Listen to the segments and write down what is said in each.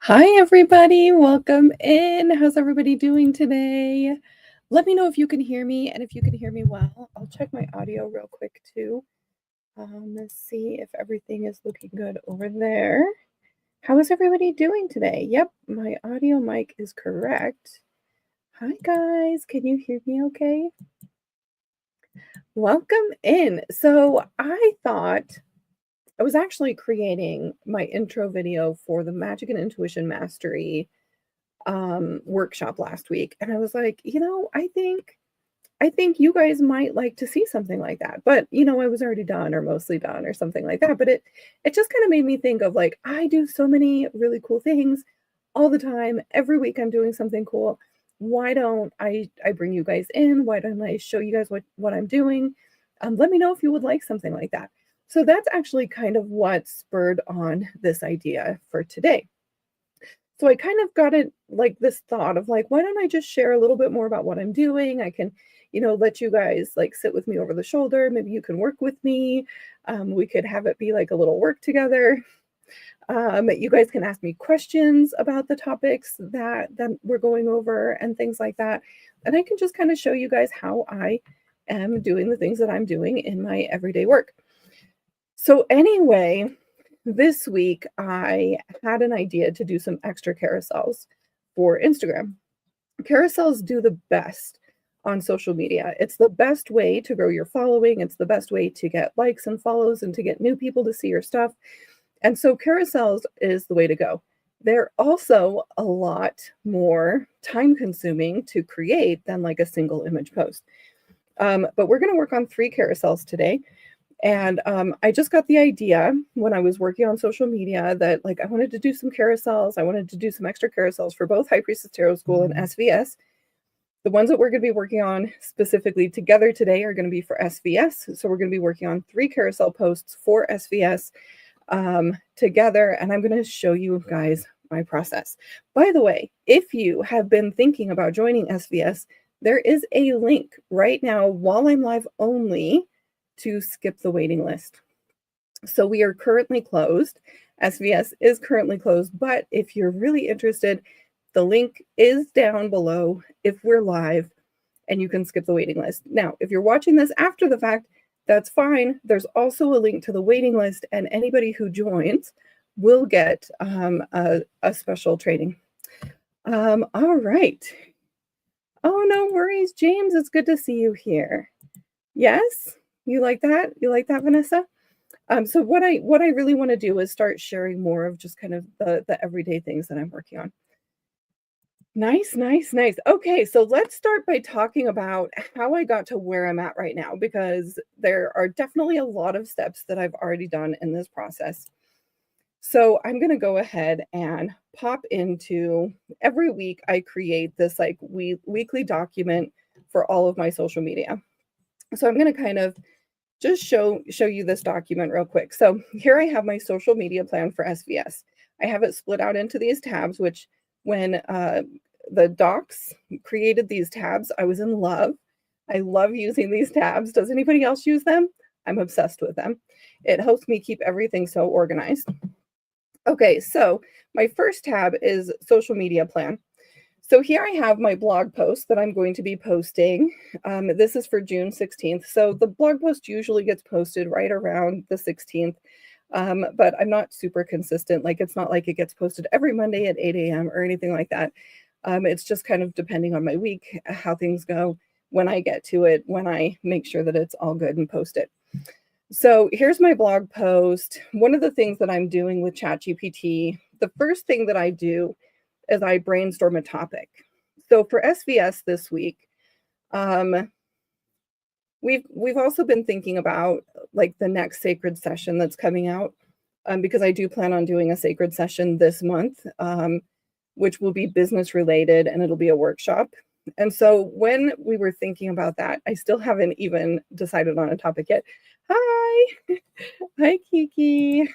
Hi, everybody. Welcome in. How's everybody doing today? Let me know if you can hear me and if you can hear me well. I'll check my audio real quick too. Let's see if everything is looking good over there. How is everybody doing today? Yep, my audio mic is correct. Hi, guys. Can you hear me okay? Welcome in. So I thought I was actually creating my intro video for the Magic and Intuition Mastery workshop last week, and I was like, I think you guys might like to see something like that. But I was already done or mostly done or something like that. But it just kind of made me think of, like, I do so many really cool things all the time. Every week I'm doing something cool. Why don't I bring you guys in? Why don't I show you guys what I'm doing? Let me know if you would like something like that. So that's actually kind of what spurred on this idea for today. So I kind of got it, like, this thought of, like, why don't I just share a little bit more about what I'm doing? I can, let you guys, like, sit with me over the shoulder. Maybe you can work with me. We could have it be like a little work together. You guys can ask me questions about the topics that we're going over and things like that. And I can just kind of show you guys how I am doing the things that I'm doing in my everyday work. So anyway, this week I had an idea to do some extra carousels for Instagram. Carousels do the best on social media. It's the best way to grow your following. It's the best way to get likes and follows and to get new people to see your stuff. And so carousels is the way to go. They're also a lot more time consuming to create than like a single image post. But we're going to work on 3 carousels today. And I just got the idea when I was working on social media that, like, I wanted to do some carousels. I wanted to do some extra carousels for both High Priestess Tarot School and SVS. The ones that we're going to be working on specifically together today are going to be for SVS. So we're going to be working on 3 carousel posts for SVS together. And I'm going to show you guys my process. By the way, if you have been thinking about joining SVS, there is a link right now while I'm live only to skip the waiting list. So we are currently closed. SVS is currently closed, but if you're really interested, the link is down below if we're live, and you can skip the waiting list. Now, if you're watching this after the fact, that's fine. There's also a link to the waiting list, and anybody who joins will get a special training. All right. Oh, no worries, James. It's good to see you here. Yes? You like that? You like that, Vanessa? So what I really want to do is start sharing more of just kind of the everyday things that I'm working on. Nice. Okay, so let's start by talking about how I got to where I'm at right now, because there are definitely a lot of steps that I've already done in this process. So I'm going to go ahead and pop into every week. I create this like weekly document for all of my social media. So I'm going to kind of just show you this document real quick. So here I have my social media plan for SVS. I have it split out into these tabs, which when the docs created these tabs, I was in love. I love using these tabs. Does anybody else use them? I'm obsessed with them. It helps me keep everything so organized. Okay, so my first tab is social media plan. So here I have my blog post that I'm going to be posting. This is for June 16th. So the blog post usually gets posted right around the 16th, but I'm not super consistent. Like, it's not like it gets posted every Monday at 8 a.m. or anything like that. It's just kind of depending on my week, how things go, when I get to it, when I make sure that it's all good and post it. So here's my blog post. One of the things that I'm doing with ChatGPT, the first thing that I do is I brainstorm a topic. So for SVS this week, we've also been thinking about, like, the next sacred session that's coming out, because I do plan on doing a sacred session this month, which will be business related, and it'll be a workshop. And so when we were thinking about that, I still haven't even decided on a topic yet. Hi. Hi, Kiki.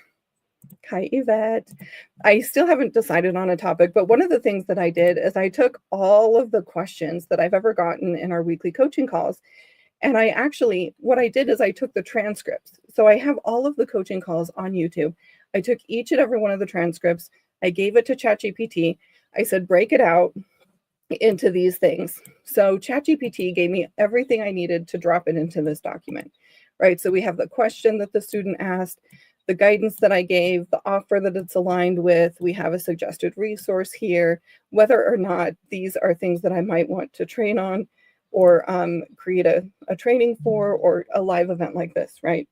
Hi, Yvette. I still haven't decided on a topic, but one of the things that I did is I took all of the questions that I've ever gotten in our weekly coaching calls, and what I did is I took the transcripts. So I have all of the coaching calls on YouTube. I took each and every one of the transcripts. I gave it to ChatGPT. I said, break it out into these things. So ChatGPT gave me everything I needed to drop it into this document, right? So we have the question that the student asked, the guidance that I gave, the offer that it's aligned with. We have a suggested resource here, whether or not these are things that I might want to train on or create a training for, or a live event like this, right?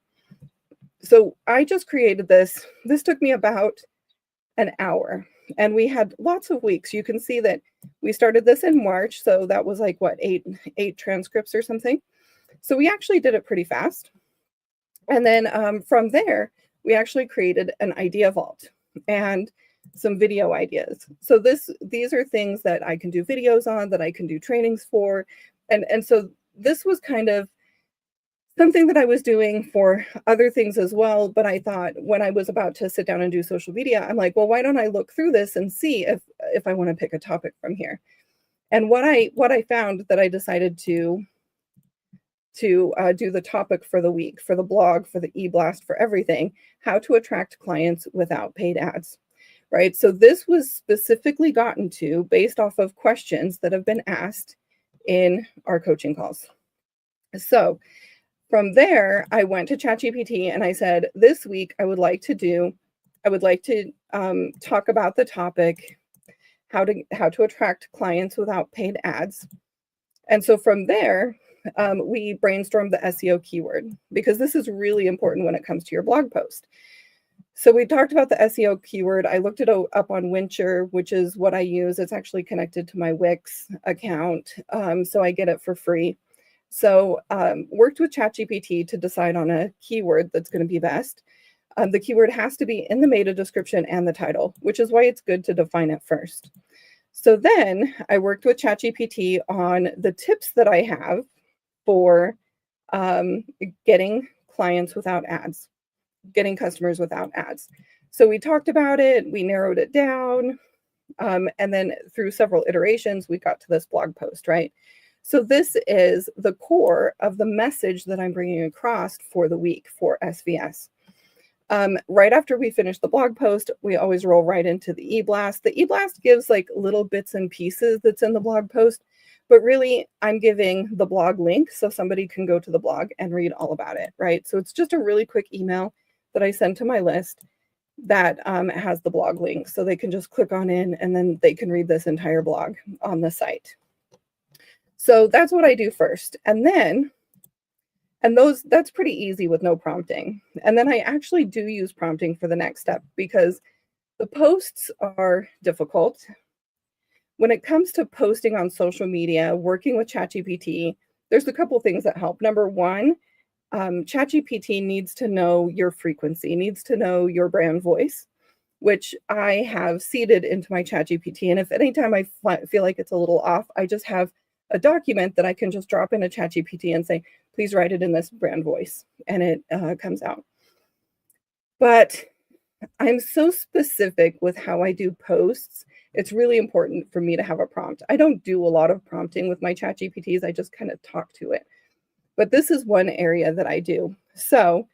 So I just created this. This took me about an hour, and we had lots of weeks. You can see that we started this in March, so that was like what, eight transcripts or something. So we actually did it pretty fast. And then from there, we actually created an idea vault and some video ideas. So these are things that I can do videos on, that I can do trainings for. And so this was kind of something that I was doing for other things as well. But I thought when I was about to sit down and do social media, I'm like, well, why don't I look through this and see if I want to pick a topic from here? And what I found that I decided to do the topic for the week, for the blog, for the e-blast, for everything, how to attract clients without paid ads, right? So this was specifically gotten to based off of questions that have been asked in our coaching calls. So from there, I went to ChatGPT and I said, this week I would like to talk about the topic, how to attract clients without paid ads. And so from there, we brainstormed the SEO keyword, because this is really important when it comes to your blog post. So we talked about the SEO keyword. I looked it up on Wincher, which is what I use. It's actually connected to my Wix account, so I get it for free. So worked with ChatGPT to decide on a keyword that's going to be best. The keyword has to be in the meta description and the title, which is why it's good to define it first. So then I worked with ChatGPT on the tips that I have for getting clients without ads, getting customers without ads. So we talked about it, we narrowed it down, and then through several iterations, we got to this blog post, right? So this is the core of the message that I'm bringing across for the week for SVS. Right after we finish the blog post, we always roll right into the e-blast. The e-blast gives like little bits and pieces that's in the blog post, but really I'm giving the blog link so somebody can go to the blog and read all about it, right? So it's just a really quick email that I send to my list that has the blog link, so they can just click on in and then they can read this entire blog on the site. So that's what I do first. That's pretty easy with no prompting. And then I actually do use prompting for the next step, because the posts are difficult. When it comes to posting on social media, working with ChatGPT, there's a couple things that help. Number one, ChatGPT needs to know your frequency, needs to know your brand voice, which I have seeded into my ChatGPT. And if anytime I feel like it's a little off, I just have a document that I can just drop in a ChatGPT and say, please write it in this brand voice, and it comes out. But I'm so specific with how I do posts. It's really important for me to have a prompt. I don't do a lot of prompting with my ChatGPTs. I just kind of talk to it. But this is one area that I do. So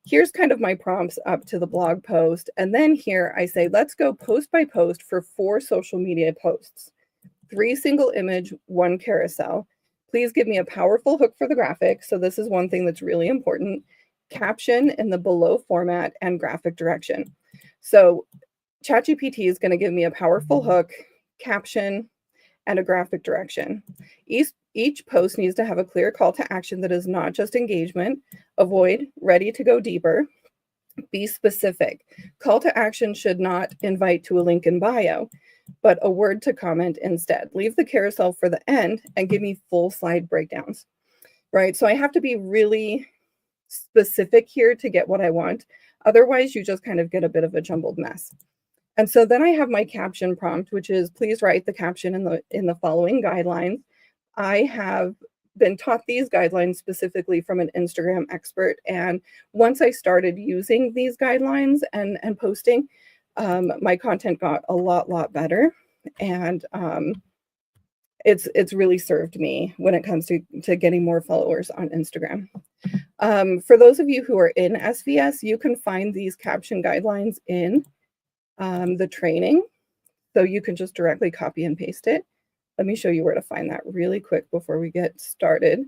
here's kind of my prompts up to the blog post. And then here I say, let's go post by post for 4 social media posts. 3 single image, 1 carousel. Please give me a powerful hook for the graphic. So this is one thing that's really important. Caption in the below format and graphic direction. So ChatGPT is going to give me a powerful hook, caption, and a graphic direction. Each post needs to have a clear call to action that is not just engagement. Avoid ready to go deeper. Be specific. Call to action should not invite to a link in bio, but a word to comment instead. Leave the carousel for the end and give me full slide breakdowns, right? So I have to be really specific here to get what I want. Otherwise, you just kind of get a bit of a jumbled mess. And so then I have my caption prompt, which is please write the caption in the following guidelines. I have been taught these guidelines specifically from an Instagram expert. And once I started using these guidelines and posting, my content got a lot better. And it's really served me when it comes to getting more followers on Instagram. For those of you who are in SVS, you can find these caption guidelines in the training. So you can just directly copy and paste it. Let me show you where to find that really quick before we get started,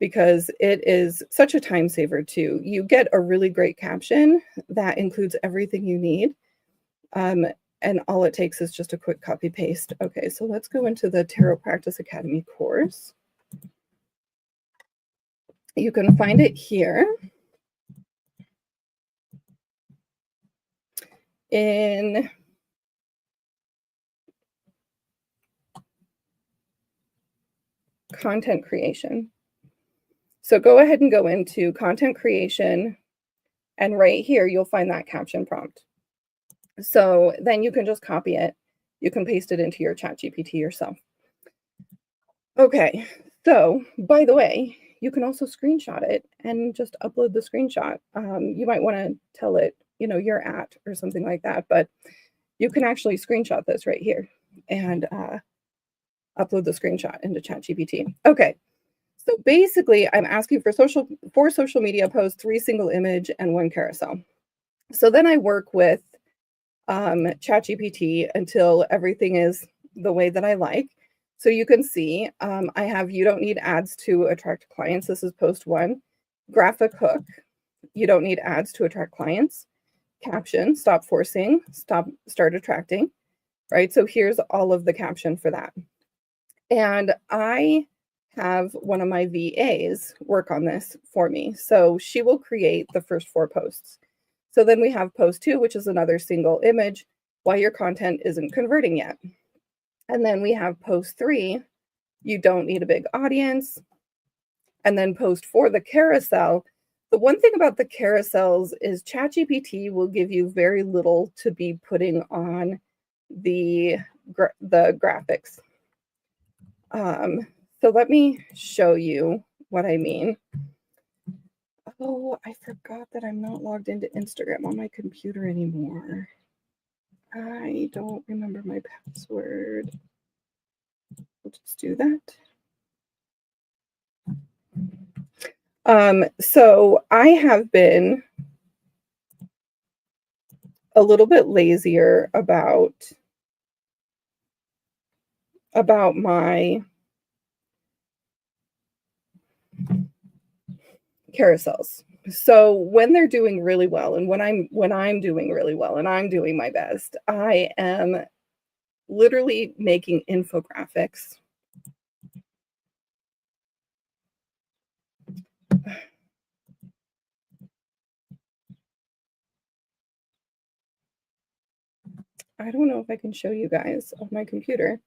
because it is such a time saver too. You get a really great caption that includes everything you need. And all it takes is just a quick copy paste. Okay, so let's go into the Tarot Practice Academy course. You can find it here in content creation. So go ahead and go into content creation, and right here you'll find that caption prompt. So then you can just copy it. You can paste it into your ChatGPT yourself. Okay, so by the way, you can also screenshot it and just upload the screenshot. You might want to tell it, you're at or something like that, but you can actually screenshot this right here and upload the screenshot into ChatGPT. Okay, so basically I'm asking for social media posts, 3 single image and 1 carousel. So then I work with ChatGPT until everything is the way that I like. So you can see I have you don't need ads to attract clients. This is post 1. Graphic hook. You don't need ads to attract clients. Caption, stop forcing, start attracting. Right? So here's all of the caption for that. And I have one of my VAs work on this for me. So she will create the first 4 posts. So then we have post 2, which is another single image, why your content isn't converting yet. And then we have post 3, you don't need a big audience. And then post 4, the carousel. The one thing about the carousels is ChatGPT will give you very little to be putting on the graphics. So let me show you what I mean. Oh, I forgot that I'm not logged into Instagram on my computer anymore. I don't remember my password. We'll just do that. So I have been a little bit lazier about my carousels. So when they're doing really well, and when I'm doing really well and I'm doing my best, I am literally making infographics. I don't know if I can show you guys on my computer.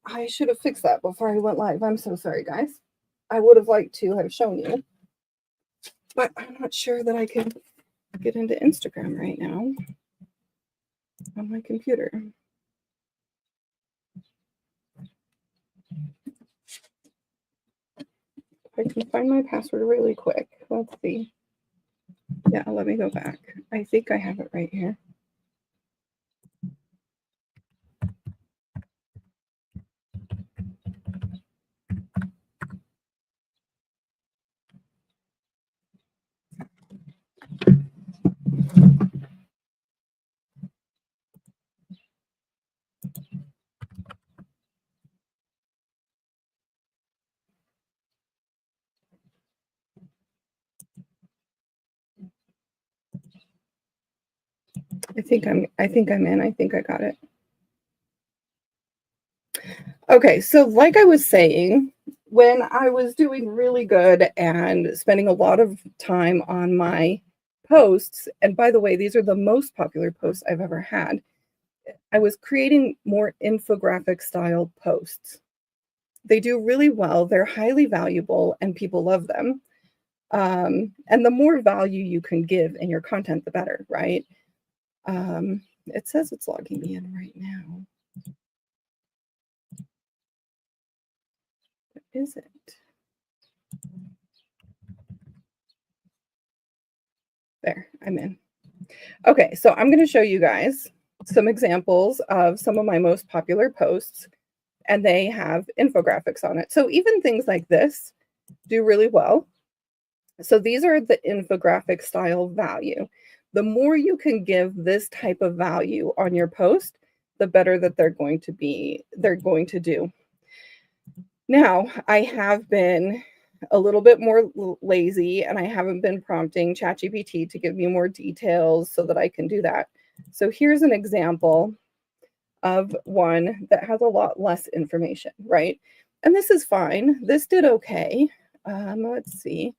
I should have fixed that before I went live. I'm so sorry, guys. I would have liked to have shown you, but I'm not sure that I can get into Instagram right now on my computer. I can find my password really quick. Let's see. Yeah, let me go back. I think I have it right here. I think I'm in. I think I got it. Okay, so like I was saying, when I was doing really good and spending a lot of time on my posts, and by the way, these are the most popular posts I've ever had, I was creating more infographic style posts. They do really well, they're highly valuable, and people love them. And the more value you can give in your content, the better, right? It says it's logging me in right now. What is it? There, I'm in. Okay, so I'm going to show you guys some examples of some of my most popular posts, and they have infographics on it. So even things like this do really well. So these are the infographic style value. The more you can give this type of value on your post, the better that they're going to do. Now, I have been a little bit more lazy, and I haven't been prompting ChatGPT to give me more details so that I can do that. So here's an example of one that has a lot less information, right? And this is fine. This did okay. Let's see.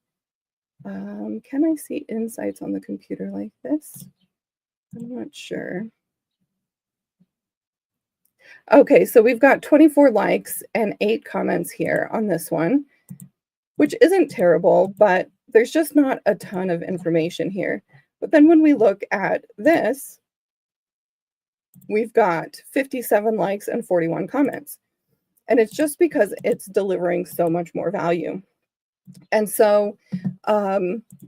Can I see insights on the computer like this? I'm not sure. Okay, so we've got 24 likes and 8 comments here on this one, which isn't terrible, but there's just not a ton of information here. But then when we look at this, we've got 57 likes and 41 comments. And it's just because it's delivering so much more value. And so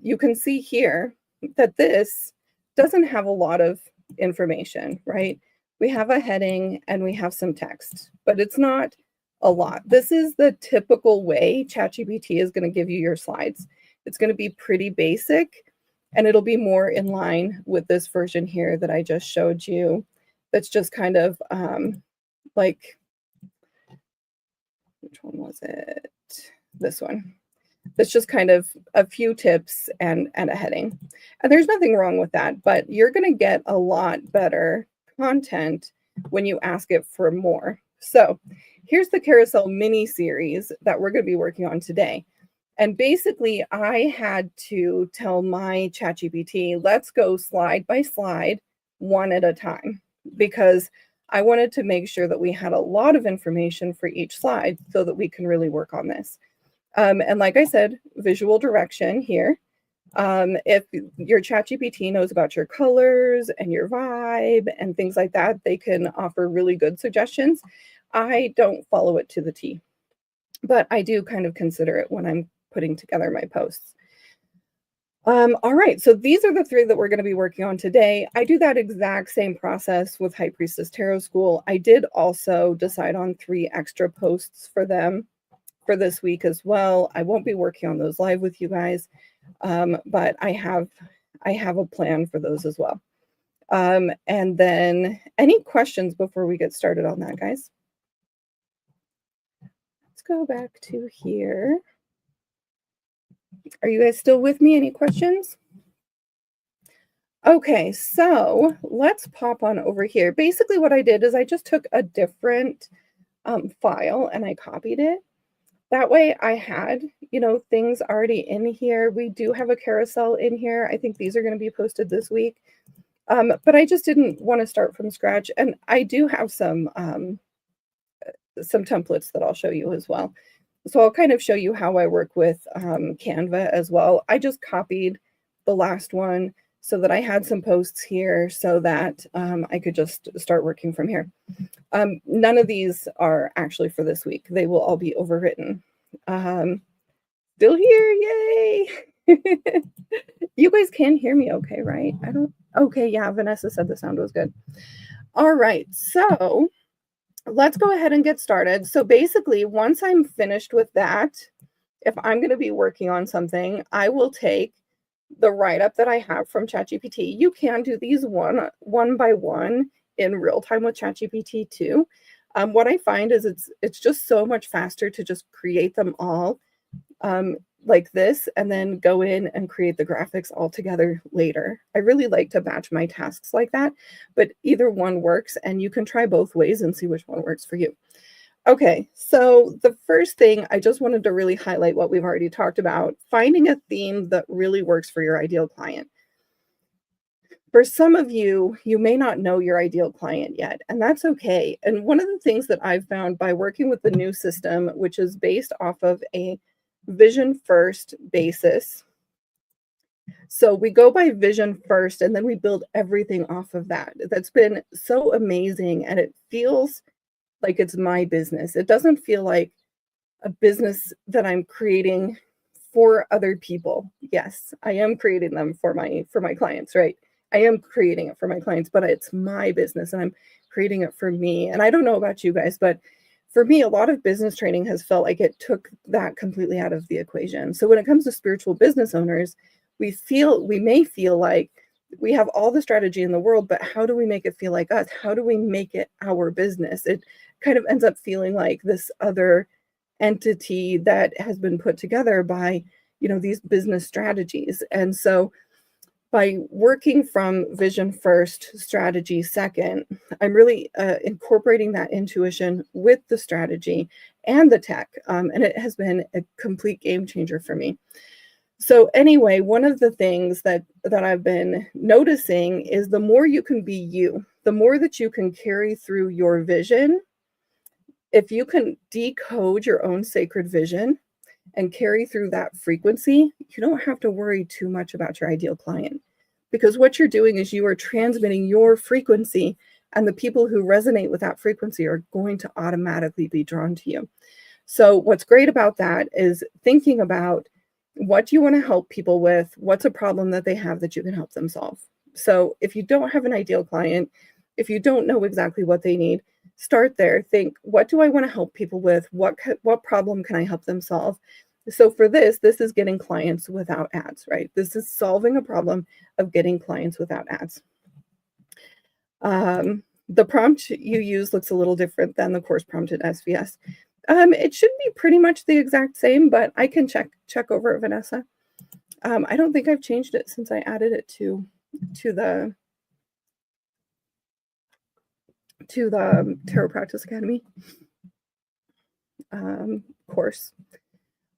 you can see here that this doesn't have a lot of information, right? We have a heading and we have some text, but it's not a lot. This is the typical way ChatGPT is going to give you your slides. It's going to be pretty basic, and it'll be more in line with this version here that I just showed you. That's just kind of like, which one was it? This one. That's just kind of a few tips and a heading. And there's nothing wrong with that, but you're going to get a lot better content when you ask it for more. So here's the Carousel mini series that we're going to be working on today. And basically, I had to tell my ChatGPT, let's go slide by slide, one at a time, because I wanted to make sure that we had a lot of information for each slide so that we can really work on this. And like I said, visual direction here. If your ChatGPT knows about your colors and your vibe and things like that, they can offer really good suggestions. I don't follow it to the T, but I do kind of consider it when I'm putting together my posts. All right, so these are the 3 that we're going to be working on today. I do that exact same process with High Priestess Tarot School. I did also decide on 3 extra posts for them for this week as well. I won't be working on those live with you guys, but I have a plan for those as well. And then any questions before we get started on that, guys? Let's go back to here. Are you guys still with me? Any questions? Okay, so let's pop on over here. Basically what I did is I just took a different file and I copied it. That way I had, things already in here. We do have a carousel in here. I think these are going to be posted this week. But I just didn't want to start from scratch. And I do have some templates that I'll show you as well. So I'll kind of show you how I work with Canva as well. I just copied the last one so that I had some posts here so that I could just start working from here. None of these are actually for this week. They will all be overwritten. Still here, yay! You guys can hear me okay, right? Okay, yeah, Vanessa said the sound was good. All right, so let's go ahead and get started. So basically, once I'm finished with that, if I'm going to be working on something, I will take the write-up that I have from ChatGPT. You can do these one by one in real time with ChatGPT too. What I find is it's just so much faster to just create them all like this and then go in and create the graphics all together later. I really like to batch my tasks like that, but either one works and you can try both ways and see which one works for you. Okay, so the first thing, I just wanted to really highlight what we've already talked about, finding a theme that really works for your ideal client. For some of you, you may not know your ideal client yet, and that's okay. And one of the things that I've found by working with the new system, which is based off of a vision first basis. So we go by vision first, and then we build everything off of that. That's been so amazing, and it feels like it's my business. It doesn't feel like a business that I'm creating for other people. Yes, I am creating them for my clients, right? I am creating it for my clients, but it's my business and I'm creating it for me. And I don't know about you guys, but for me, a lot of business training has felt like it took that completely out of the equation. So when it comes to spiritual business owners, we may feel like we have all the strategy in the world, but how do we make it feel like us? How do we make it our business? It kind of ends up feeling like this other entity that has been put together by, these business strategies. And so by working from vision first, strategy second, I'm really incorporating that intuition with the strategy and the tech. And it has been a complete game changer for me. So anyway, one of the things that I've been noticing is the more you can be you, the more that you can carry through your vision. If you can decode your own sacred vision and carry through that frequency, you don't have to worry too much about your ideal client, because what you're doing is you are transmitting your frequency, and the people who resonate with that frequency are going to automatically be drawn to you. So what's great about that is thinking about, what do you want to help people with? What's a problem that they have that you can help them solve? So if you don't have an ideal client, if you don't know exactly what they need, start there. Think, what do I want to help people with? What problem can I help them solve? So for this is getting clients without ads, right? This is solving a problem of getting clients without ads. The prompt you use looks a little different than the course prompt in SVS. It should be pretty much the exact same, but I can check over it, Vanessa. I don't think I've changed it since I added it to the Tarot Practice Academy course.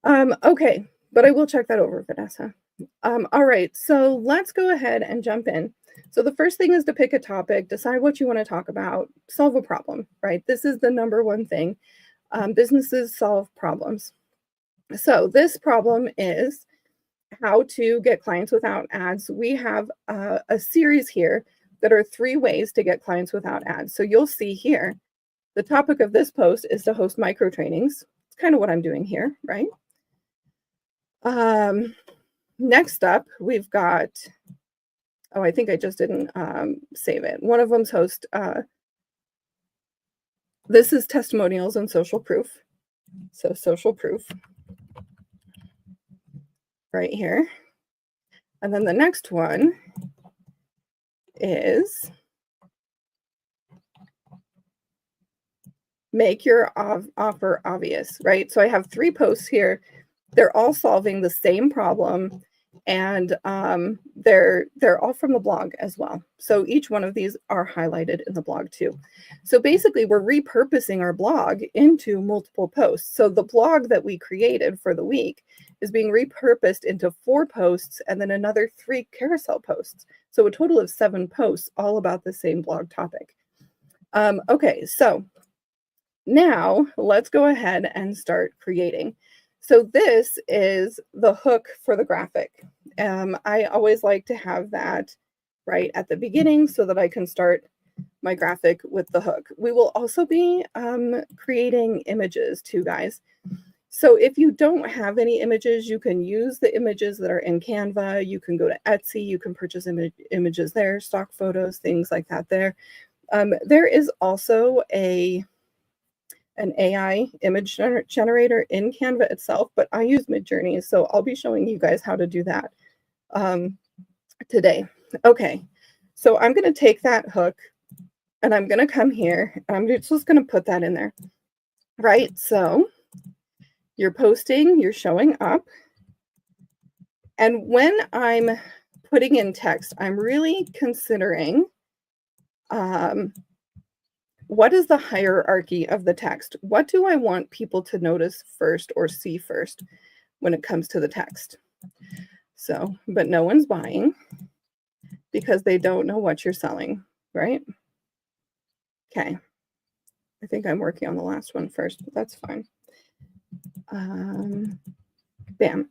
Okay, but I will check that over, Vanessa. All right, so let's go ahead and jump in. So the first thing is to pick a topic, decide what you want to talk about, solve a problem, right? This is the number one thing. Businesses solve problems. So this problem is how to get clients without ads. We have a series here that are 3 ways to get clients without ads. So you'll see here, the topic of this post is to host micro trainings. It's kind of what I'm doing here, right? Next up, we've got, I think I just didn't save it. One of them's host. This is testimonials and social proof. So social proof right here. And then the next one is make your offer obvious, right? So I have 3 posts here. They're all solving the same problem, and they're all from the blog as well. So each one of these are highlighted in the blog too. So basically, we're repurposing our blog into multiple posts. So the blog that we created for the week is being repurposed into 4 posts and then another 3 carousel posts. So a total of 7 posts, all about the same blog topic. Okay, so now let's go ahead and start creating. So this is the hook for the graphic. I always like to have that right at the beginning so that I can start my graphic with the hook. We will also be creating images too, guys. So if you don't have any images, you can use the images that are in Canva. You can go to Etsy. You can purchase images there, stock photos, things like that there. There is also an AI image generator in Canva itself, but I use Midjourney, so I'll be showing you guys how to do that today. Okay, so I'm going to take that hook and I'm going to come here and I'm just going to put that in there, right? So you're posting, you're showing up, and when I'm putting in text, I'm really considering what is the hierarchy of the text? What do I want people to notice first or see first when it comes to the text? So, but no one's buying because they don't know what you're selling, right? Okay. I think I'm working on the last one first, but that's fine. Bam.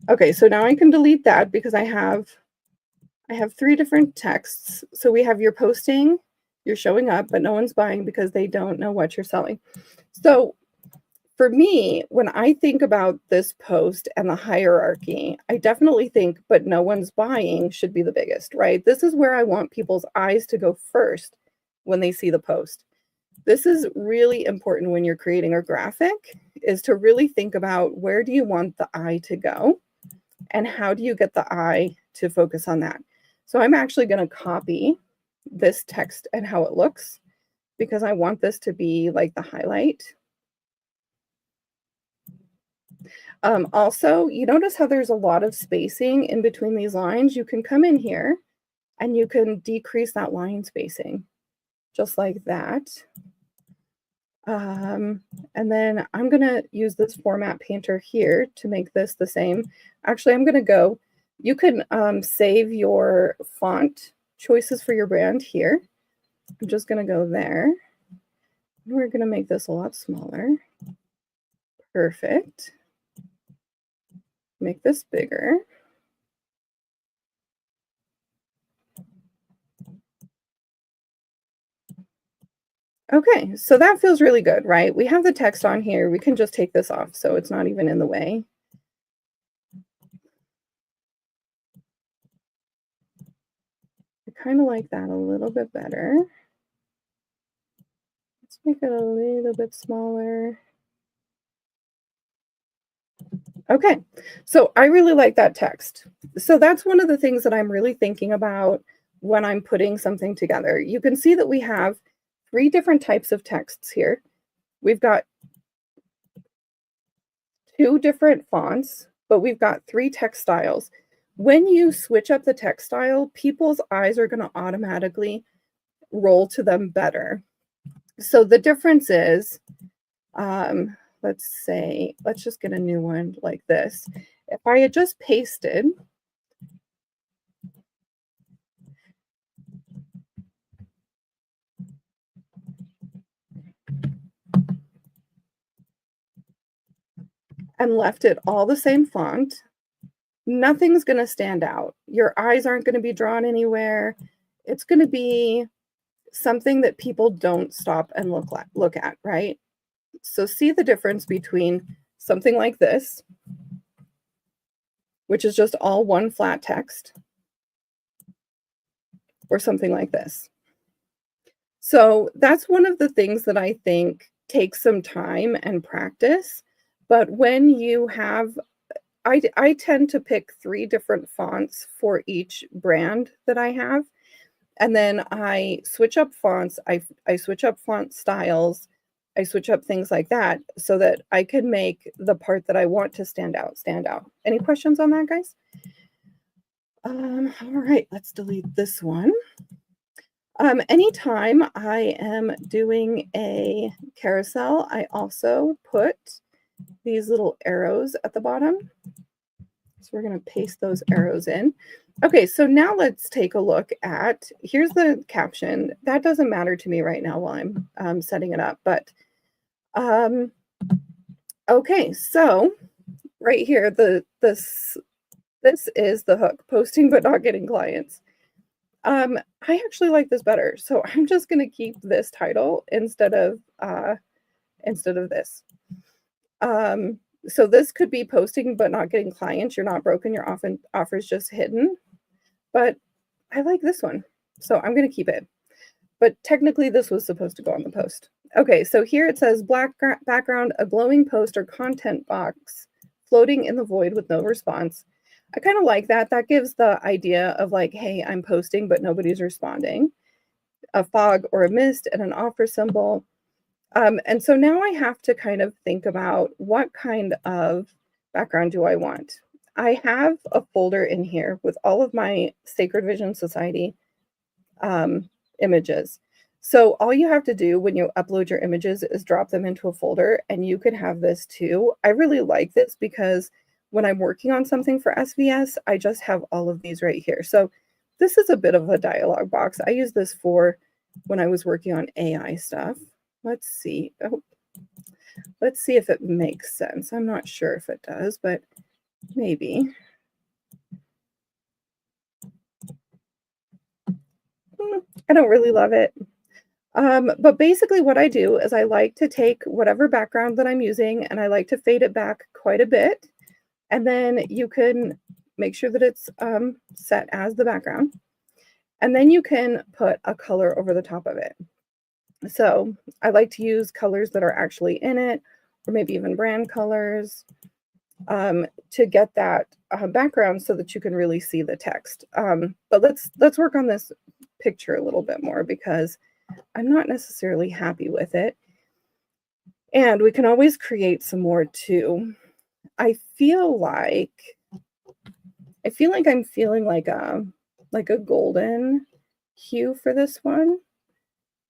Okay, so now I can delete that because I have 3 different texts. So we have your posting, you're showing up, but no one's buying because they don't know what you're selling. So for me, when I think about this post and the hierarchy, I definitely think, but no one's buying should be the biggest, right? This is where I want people's eyes to go first when they see the post. This is really important when you're creating a graphic, is to really think about, where do you want the eye to go and how do you get the eye to focus on that? So I'm actually going to copy this text and how it looks because I want this to be like the highlight. Also, you notice how there's a lot of spacing in between these lines. You can come in here and you can decrease that line spacing just like that. And then I'm going to use this format painter here to make this the same. Actually, I'm going to go, you can save your font choices for your brand here. I'm just going to go there. We're going to make this a lot smaller. Perfect. Make this bigger. Okay, so that feels really good, right? We have the text on here. We can just take this off so it's not even in the way. I kind of like that a little bit better. Let's make it a little bit smaller. Okay, so I really like that text. So that's one of the things that I'm really thinking about when I'm putting something together. You can see that we have 3 different types of texts here. We've got 2 different fonts, but we've got 3 text styles. When you switch up the text style, people's eyes are going to automatically roll to them better. So the difference is, let's just get a new one like this. If I had just pasted and left it all the same font, nothing's going to stand out. Your eyes aren't going to be drawn anywhere. It's going to be something that people don't stop and look at, right? So see the difference between something like this, which is just all one flat text, or something like this. So that's one of the things that I think takes some time and practice. But when you have, I tend to pick 3 different fonts for each brand that I have. And then I switch up fonts, I switch up font styles, I switch up things like that so that I can make the part that I want to stand out. Any questions on that, guys? All right, let's delete this one. Anytime I am doing a carousel, I also put these little arrows at the bottom. So we're going to paste those arrows in. Okay, so now let's take a look at, here's the caption. That doesn't matter to me right now while I'm setting it up, but okay, so right here, this is the hook, posting but not getting clients. I actually like this better, so I'm just going to keep this title instead of this. So this could be posting but not getting clients. You're not broken. Your offer's just hidden. But I like this one, so I'm going to keep it. But technically, this was supposed to go on the post. Okay, so here it says black background, a glowing post or content box floating in the void with no response. I kind of like that. That gives the idea of like, hey, I'm posting, but nobody's responding. A fog or a mist and an offer symbol. And so now I have to kind of think about what kind of background do I want. I have a folder in here with all of my Sacred Vision Society images. So all you have to do when you upload your images is drop them into a folder, and you could have this too. I really like this because when I'm working on something for SVS, I just have all of these right here. So this is a bit of a dialog box. I use this for when I was working on AI stuff. Let's see. Oh, let's see if it makes sense. I'm not sure if it does, but maybe. I don't really love it. But basically what I do is I like to take whatever background that I'm using and I like to fade it back quite a bit. And then you can make sure that it's set as the background. And then you can put a color over the top of it. So I like to use colors that are actually in it, or maybe even brand colors. to get that background so that you can really see the text. But let's work on this picture a little bit more because I'm not necessarily happy with it. And we can always create some more too. I feel like I'm feeling like a golden hue for this one.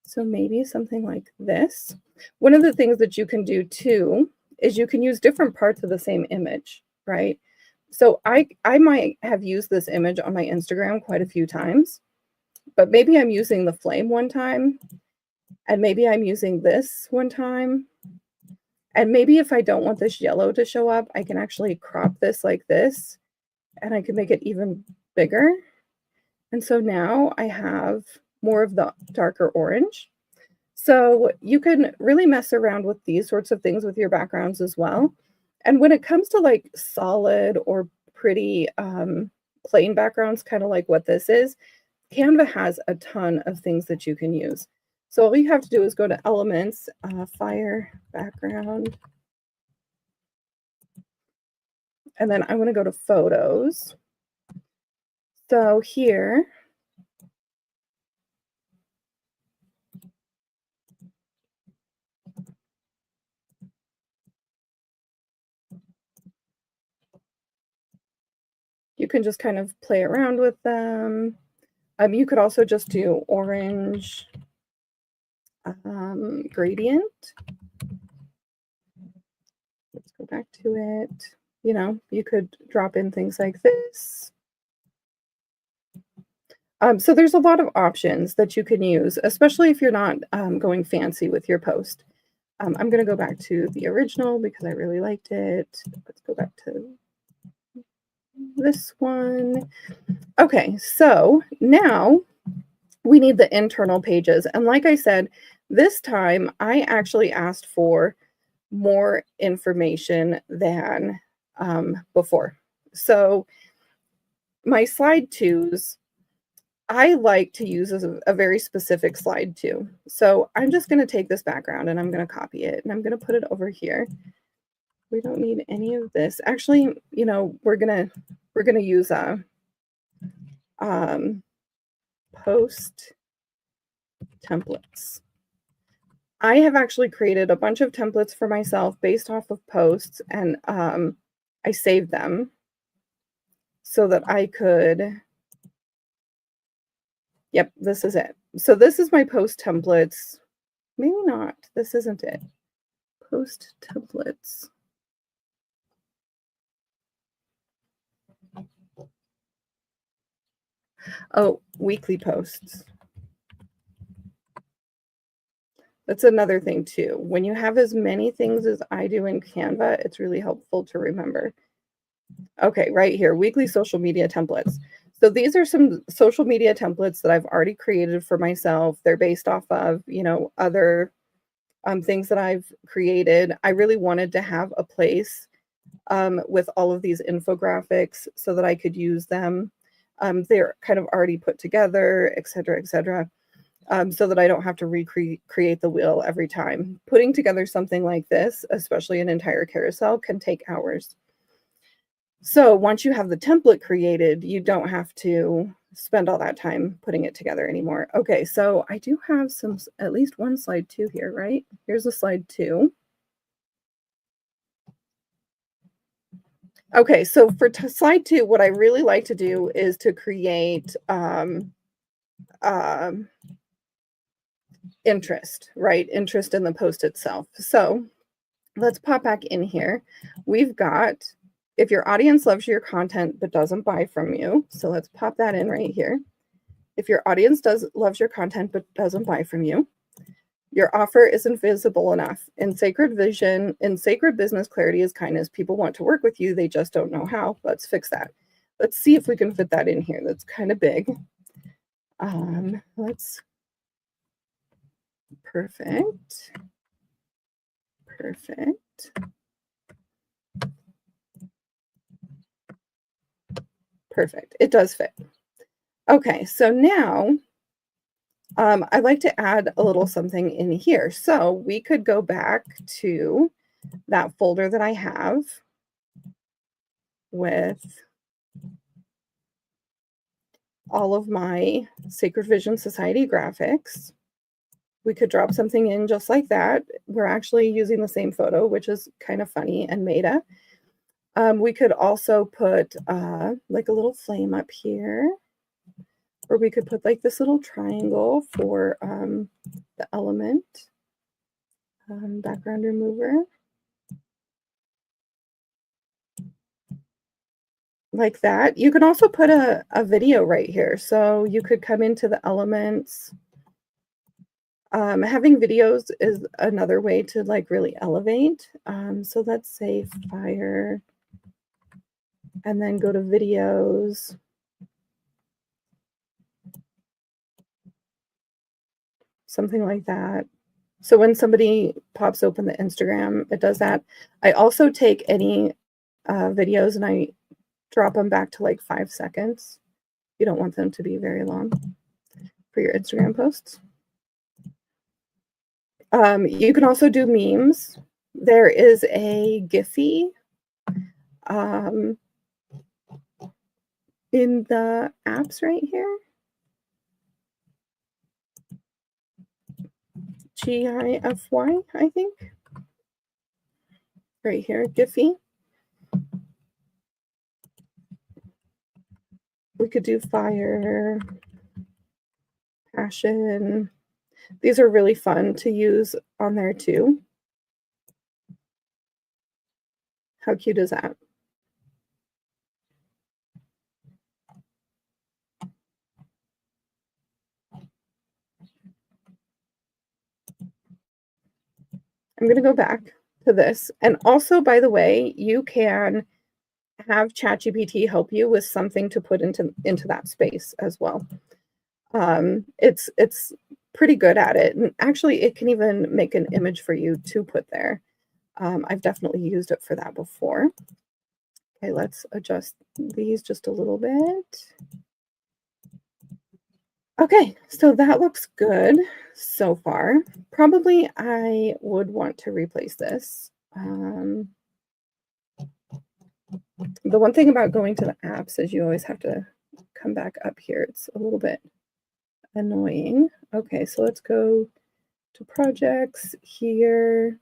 So maybe something like this. One of the things that you can do too is you can use different parts of the same image, right? So I might have used this image on my Instagram quite a few times, but maybe I'm using the flame one time, and maybe I'm using this one time. And maybe if I don't want this yellow to show up, I can actually crop this like this, and I can make it even bigger. And so now I have more of the darker orange. So you can really mess around with these sorts of things with your backgrounds as well. And when it comes to like solid or pretty plain backgrounds, kind of like what this is, Canva has a ton of things that you can use. So all you have to do is go to Elements, Fire, Background. And then I want to go to Photos. So here, you can just kind of play around with them. You could also just do orange gradient. Let's go back to it. You know, you could drop in things like this. So there's a lot of options that you can use, especially if you're not going fancy with your post. I'm going to go back to the original because I really liked it. Let's go back to this one. Okay, so now we need the internal pages. And like I said, this time I actually asked for more information than before. So my slide twos, I like to use a very specific slide two. So I'm just going to take this background and I'm going to copy it and I'm going to put it over here. We don't need any of this. Actually, you know, we're gonna use a post templates. I have actually created a bunch of templates for myself based off of posts, and I saved them so that I could. Yep, this is it. So this is my post templates. Maybe not. This isn't it. Post templates. Oh, weekly posts. That's another thing too. When you have as many things as I do in Canva, it's really helpful to remember. Okay, right here, weekly social media templates. So these are some social media templates that I've already created for myself. They're based off of, you know, other things that I've created. I really wanted to have a place with all of these infographics so that I could use them. They're kind of already put together, et cetera, so that I don't have to recreate the wheel every time. Putting together something like this, especially an entire carousel, can take hours. So once you have the template created, you don't have to spend all that time putting it together anymore. Okay, so I do have at least one slide two here, right? Here's a slide two. Okay, so for slide two, what I really like to do is to create interest, right? Interest in the post itself. So let's pop back in here. We've got, if your audience loves your content but doesn't buy from you, so let's pop that in right here. If your audience loves your content but doesn't buy from you, your offer isn't visible enough. In sacred vision, in sacred business, clarity is kindness. People want to work with you, they just don't know how. Let's fix that. Let's see if we can fit that in here. That's kind of big. Perfect. Perfect. It does fit. Okay, so now I'd like to add a little something in here. So we could go back to that folder that I have. with all of my Sacred Vision Society graphics. We could drop something in just like that. We're actually using the same photo, which is kind of funny and meta. We could also put like a little flame up here, or we could put like this little triangle for the element, background remover. Like that. You can also put a video right here. So you could come into the elements. Having videos is another way to like really elevate. So let's say fire, and then go to videos. Something like that. So when somebody pops open the Instagram, it does that. I also take any videos and I drop them back to like 5 seconds. You don't want them to be very long for your Instagram posts. You can also do memes. There is a Giphy in the apps right here. Gify, I think. Right here, Giphy. We could do fire, passion. These are really fun to use on there too. How cute is that? I'm going to go back to this. And also, by the way, you can have ChatGPT help you with something to put into that space as well. It's pretty good at it. And actually, it can even make an image for you to put there. I've definitely used it for that before. Okay, let's adjust these just a little bit. Okay, so that looks good so far. Probably I would want to replace this. The one thing about going to the apps is you always have to come back up here. It's a little bit annoying. Okay, so let's go to projects here.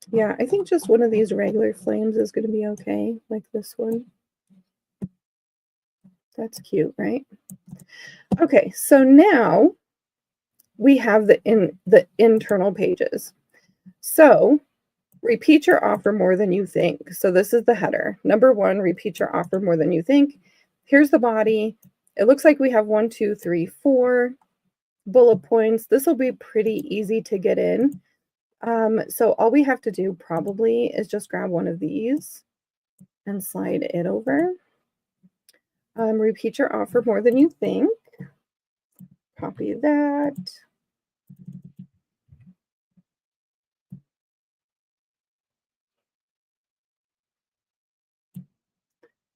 Yeah, I think just one of these regular flames is going to be okay, like this one. That's cute, right? Okay, so now we have the internal pages. So repeat your offer more than you think. So this is the header. Number 1, repeat your offer more than you think. Here's the body. It looks like we have 1, 2, 3, 4 bullet points. This will be pretty easy to get in. So all we have to do probably is just grab one of these and slide it over. Repeat your offer more than you think. Copy that.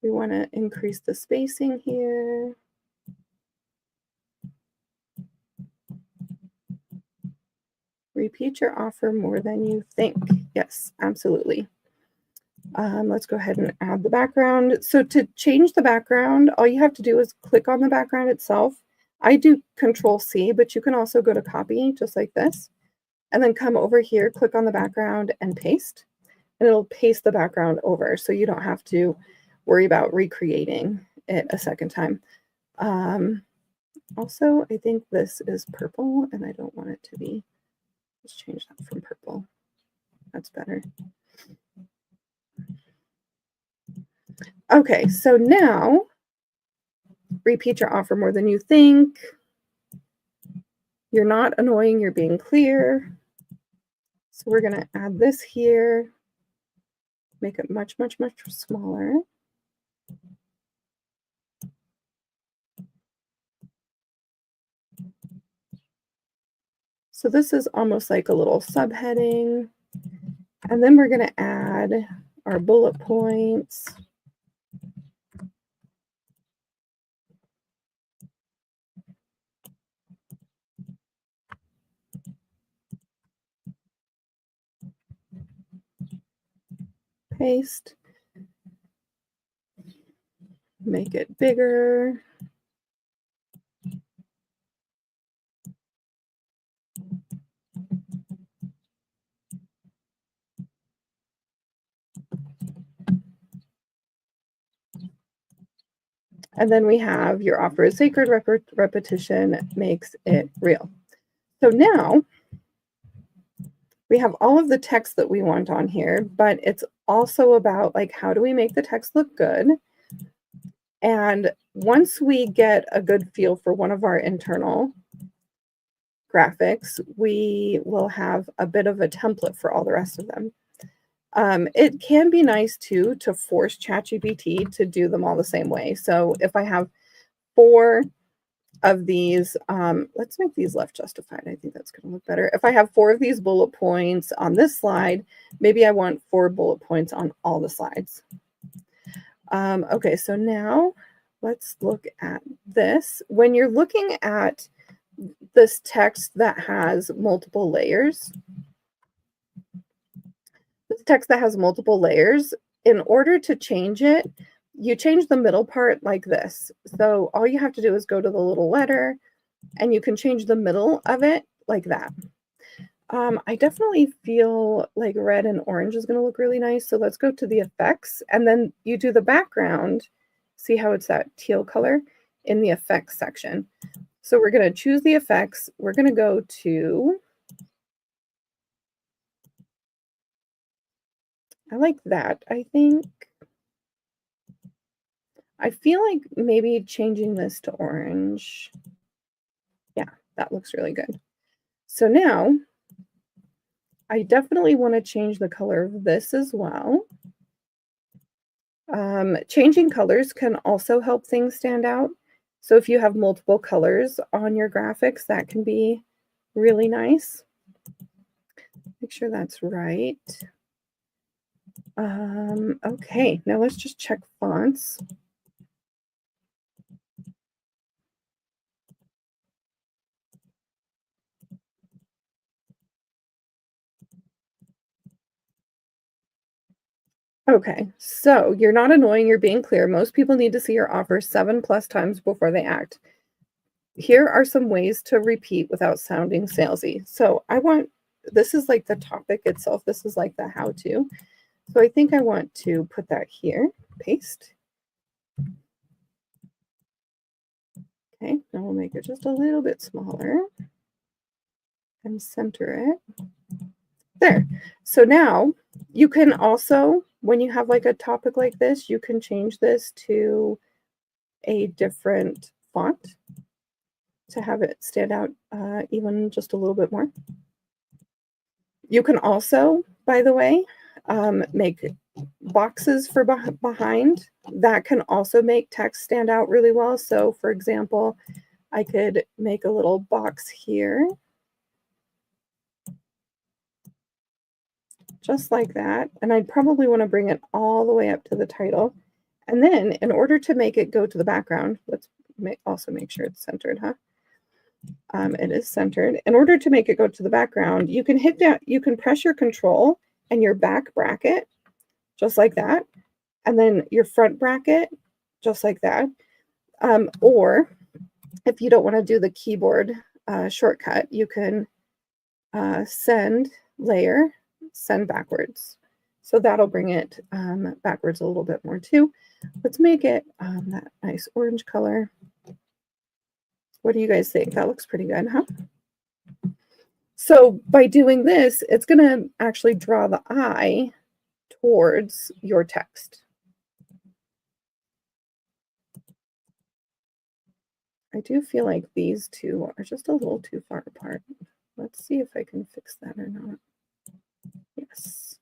We want to increase the spacing here. Repeat your offer more than you think. Yes, absolutely. Let's go ahead and add the background. So to change the background, all you have to do is click on the background itself. I do Control-C, but you can also go to copy, just like this, and then come over here, click on the background and paste, and it'll paste the background over, so you don't have to worry about recreating it a second time. Also, I think this is purple, and I don't want it to be. Let's change that from purple. That's better. Okay, so now repeat your offer more than you think. You're not annoying, you're being clear. So we're going to add this here, make it much, much, much smaller. So this is almost like a little subheading. And then we're going to add our bullet points. paste, make it bigger. And then we have your offer is sacred, repetition makes it real. So now we have all of the text that we want on here, but it's also about like, how do we make the text look good? And once we get a good feel for one of our internal graphics, we will have a bit of a template for all the rest of them. It can be nice too to force ChatGPT to do them all the same way. So if I have 4 of these, let's make these left justified. I think that's going to look better. If I have 4 of these bullet points on this slide, maybe I want 4 bullet points on all the slides. Okay, so now let's look at this. When you're looking at this text that has multiple layers, in order to change it, you change the middle part like this. So all you have to do is go to the little letter and you can change the middle of it like that. I definitely feel like red and orange is going to look really nice. So let's go to the effects and then you do the background. See how it's that teal color in the effects section. So we're going to choose the effects. We're going to go to, I like that, I think. I feel like maybe changing this to orange. Yeah, that looks really good. So now I definitely want to change the color of this as well. Changing colors can also help things stand out. So if you have multiple colors on your graphics, that can be really nice. Make sure that's right. Okay, now let's just check fonts. Okay, so you're not annoying, you're being clear. Most people need to see your offer 7+ times before they act. Here are some ways to repeat without sounding salesy. So this is like the topic itself. This is like the how-to. So I think I want to put that here, paste. Okay, now we'll make it just a little bit smaller and center it. There. So now you can also, when you have like a topic like this, you can change this to a different font to have it stand out even just a little bit more. You can also, by the way, make boxes for behind. That can also make text stand out really well. So for example, I could make a little box here, just like that. And I'd probably want to bring it all the way up to the title. And then in order to make it go to the background, let's also make sure it's centered, huh? It is centered. In order to make it go to the background, you can hit down, you can press your control and your back bracket, just like that. And then your front bracket, just like that. Or if you don't want to do the keyboard shortcut, you can send layer, send backwards. So that'll bring it backwards a little bit more too. Let's make it that nice orange color. What do you guys think? That looks pretty good, huh? So by doing this, it's going to actually draw the eye towards your text. I do feel like these two are just a little too far apart. Let's see if I can fix that or not. Yes.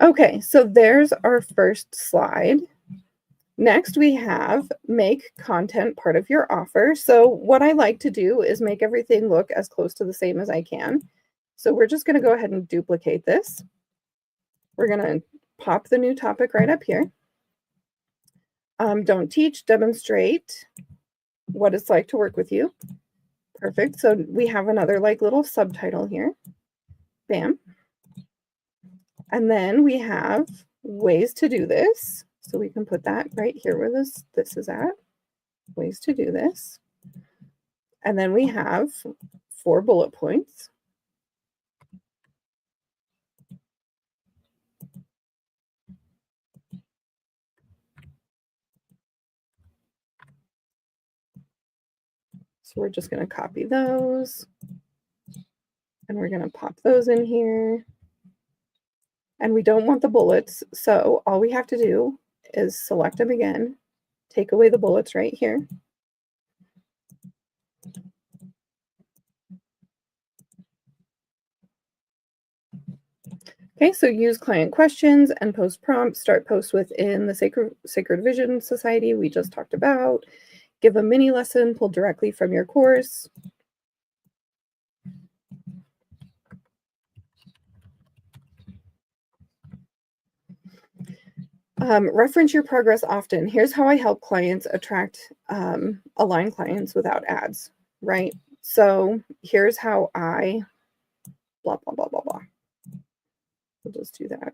Okay, so there's our first slide. Next, we have make content part of your offer. So what I like to do is make everything look as close to the same as I can. So we're just going to go ahead and duplicate this. We're going to pop the new topic right up here. Don't teach, demonstrate what it's like to work with you. Perfect. So we have another like little subtitle here. Bam. And then we have ways to do this. So we can put that right here where this is at. Ways to do this. And then we have 4 bullet points. So we're just going to copy those. And we're going to pop those in here. And we don't want the bullets. So all we have to do is select them again. Take away the bullets right here. Okay, so use client questions and post prompts. Start posts within the Sacred Vision Society we just talked about. Give a mini lesson pulled directly from your course. Reference your progress often. Here's how I help clients attract, align clients without ads, right? So here's how I blah, blah, blah, blah, blah. We'll just do that.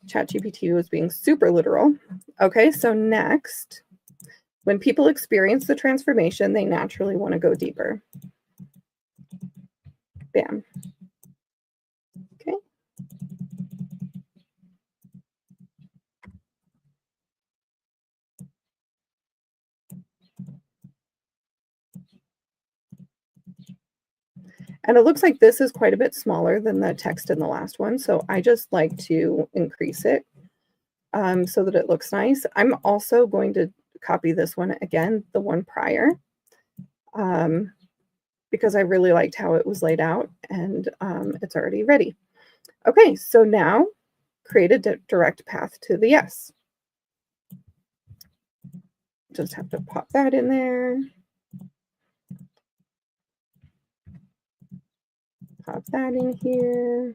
ChatGPT was being super literal. Okay, so next, when people experience the transformation, they naturally want to go deeper. Bam. Okay. And it looks like this is quite a bit smaller than the text in the last one. So I just like to increase it so that it looks nice. I'm also going to copy this one again, the one prior, because I really liked how it was laid out, and it's already ready. Okay, so now create a direct path to the yes. Just have to pop that in there. Pop that in here.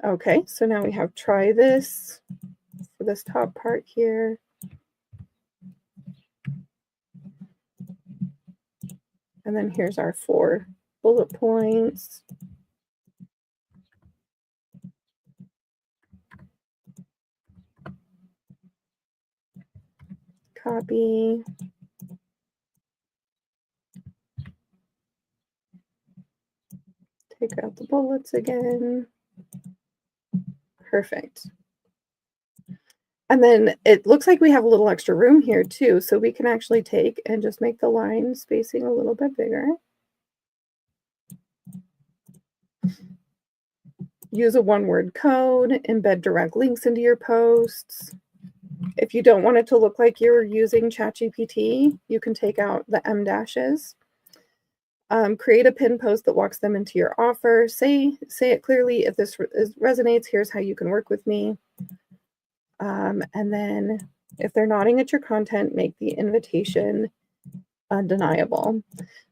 Okay, so now we have try this for this top part here. And then here's our 4 bullet points. Copy. Take out the bullets again. Perfect. And then it looks like we have a little extra room here too, so we can actually take and just make the line spacing a little bit bigger. Use a one-word code, embed direct links into your posts. If you don't want it to look like you're using ChatGPT, you can take out the M dashes. Create a pin post that walks them into your offer. Say it clearly. If this resonates, here's how you can work with me. And then if they're nodding at your content, make the invitation undeniable.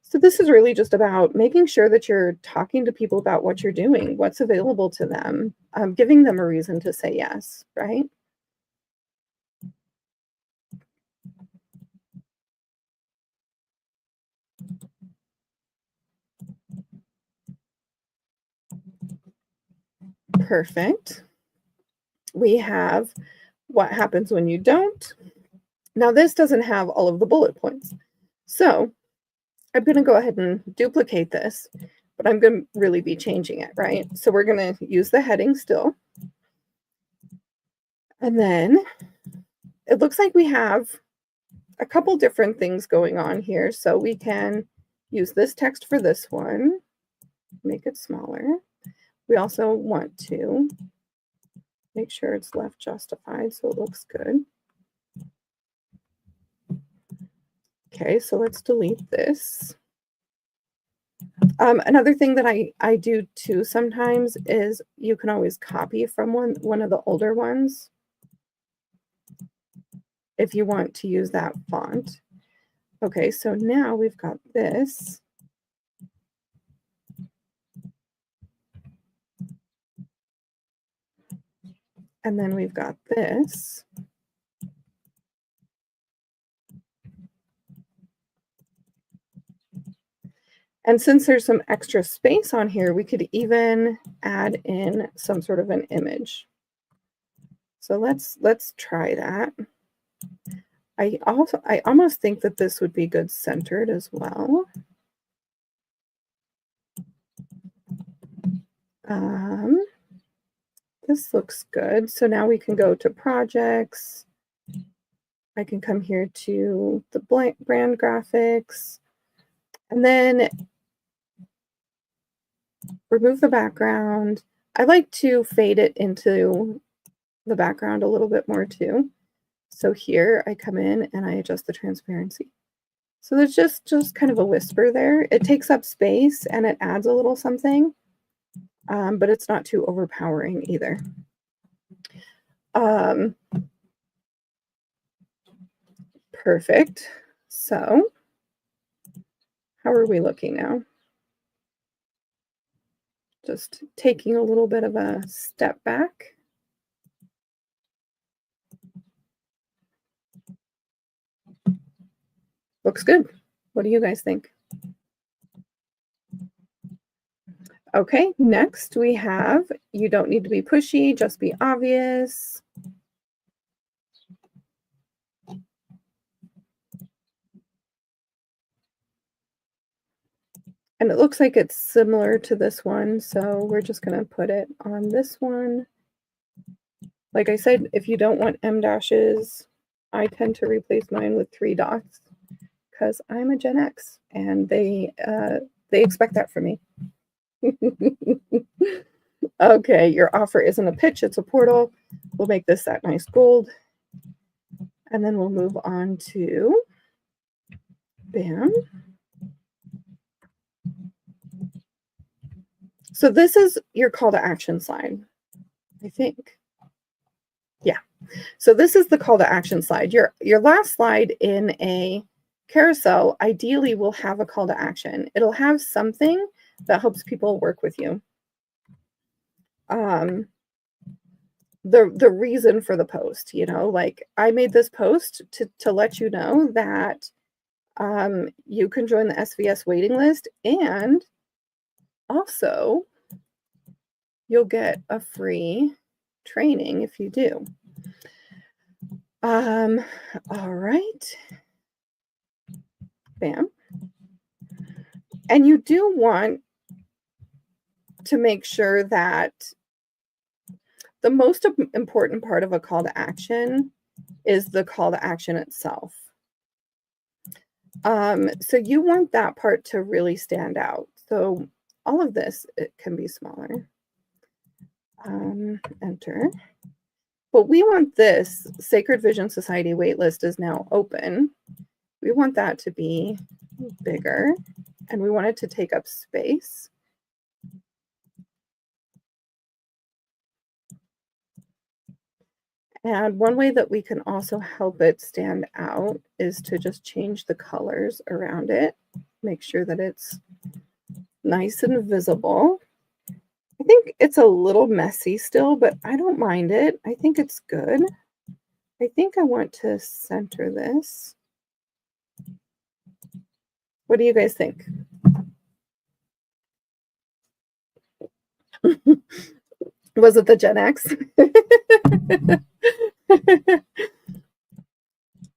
So this is really just about making sure that you're talking to people about what you're doing, what's available to them, giving them a reason to say yes, right? Perfect. We have what happens when you don't. Now this doesn't have all of the bullet points. So I'm going to go ahead and duplicate this, but I'm going to really be changing it, right? So we're going to use the heading still. And then it looks like we have a couple different things going on here. So we can use this text for this one, make it smaller. We also want to make sure it's left justified so it looks good. Okay, so let's delete this. Another thing that I do too sometimes is you can always copy from one of the older ones if you want to use that font. Okay, so now we've got this. And then we've got this. And since there's some extra space on here, we could even add in some sort of an image. So let's try that. I almost think that this would be good centered as well. This looks good. So now we can go to projects. I can come here to the brand graphics and then remove the background. I like to fade it into the background a little bit more too. So here I come in and I adjust the transparency. So there's just kind of a whisper there. It takes up space and it adds a little something, but it's not too overpowering either. Perfect. So how are we looking now? Just taking a little bit of a step back. Looks good. What do you guys think? Okay, next we have, you don't need to be pushy, just be obvious. And it looks like it's similar to this one, so we're just going to put it on this one. Like I said, if you don't want M dashes, I tend to replace mine with 3 dots because I'm a Gen X and they expect that from me. Okay, your offer isn't a pitch, it's a portal. We'll make this that nice gold. And then we'll move on to, bam. So this is your call to action slide, I think. Yeah. So this is the call to action slide. Your last slide in a carousel ideally will have a call to action. It'll have something that helps people work with you. The reason for the post, you know, like I made this post to let you know that you can join the SVS waiting list, and also you'll get a free training if you do. All right. Bam. And you do want to make sure that the most important part of a call to action is the call to action itself. So you want that part to really stand out. So all of this, it can be smaller. Enter. But we want this Sacred Vision Society waitlist is now open. We want that to be bigger, and we want it to take up space. And one way that we can also help it stand out is to just change the colors around it. Make sure that it's nice and visible. I think it's a little messy still, but I don't mind it. I think it's good. I think I want to center this. What do you guys think? Was it the Gen X?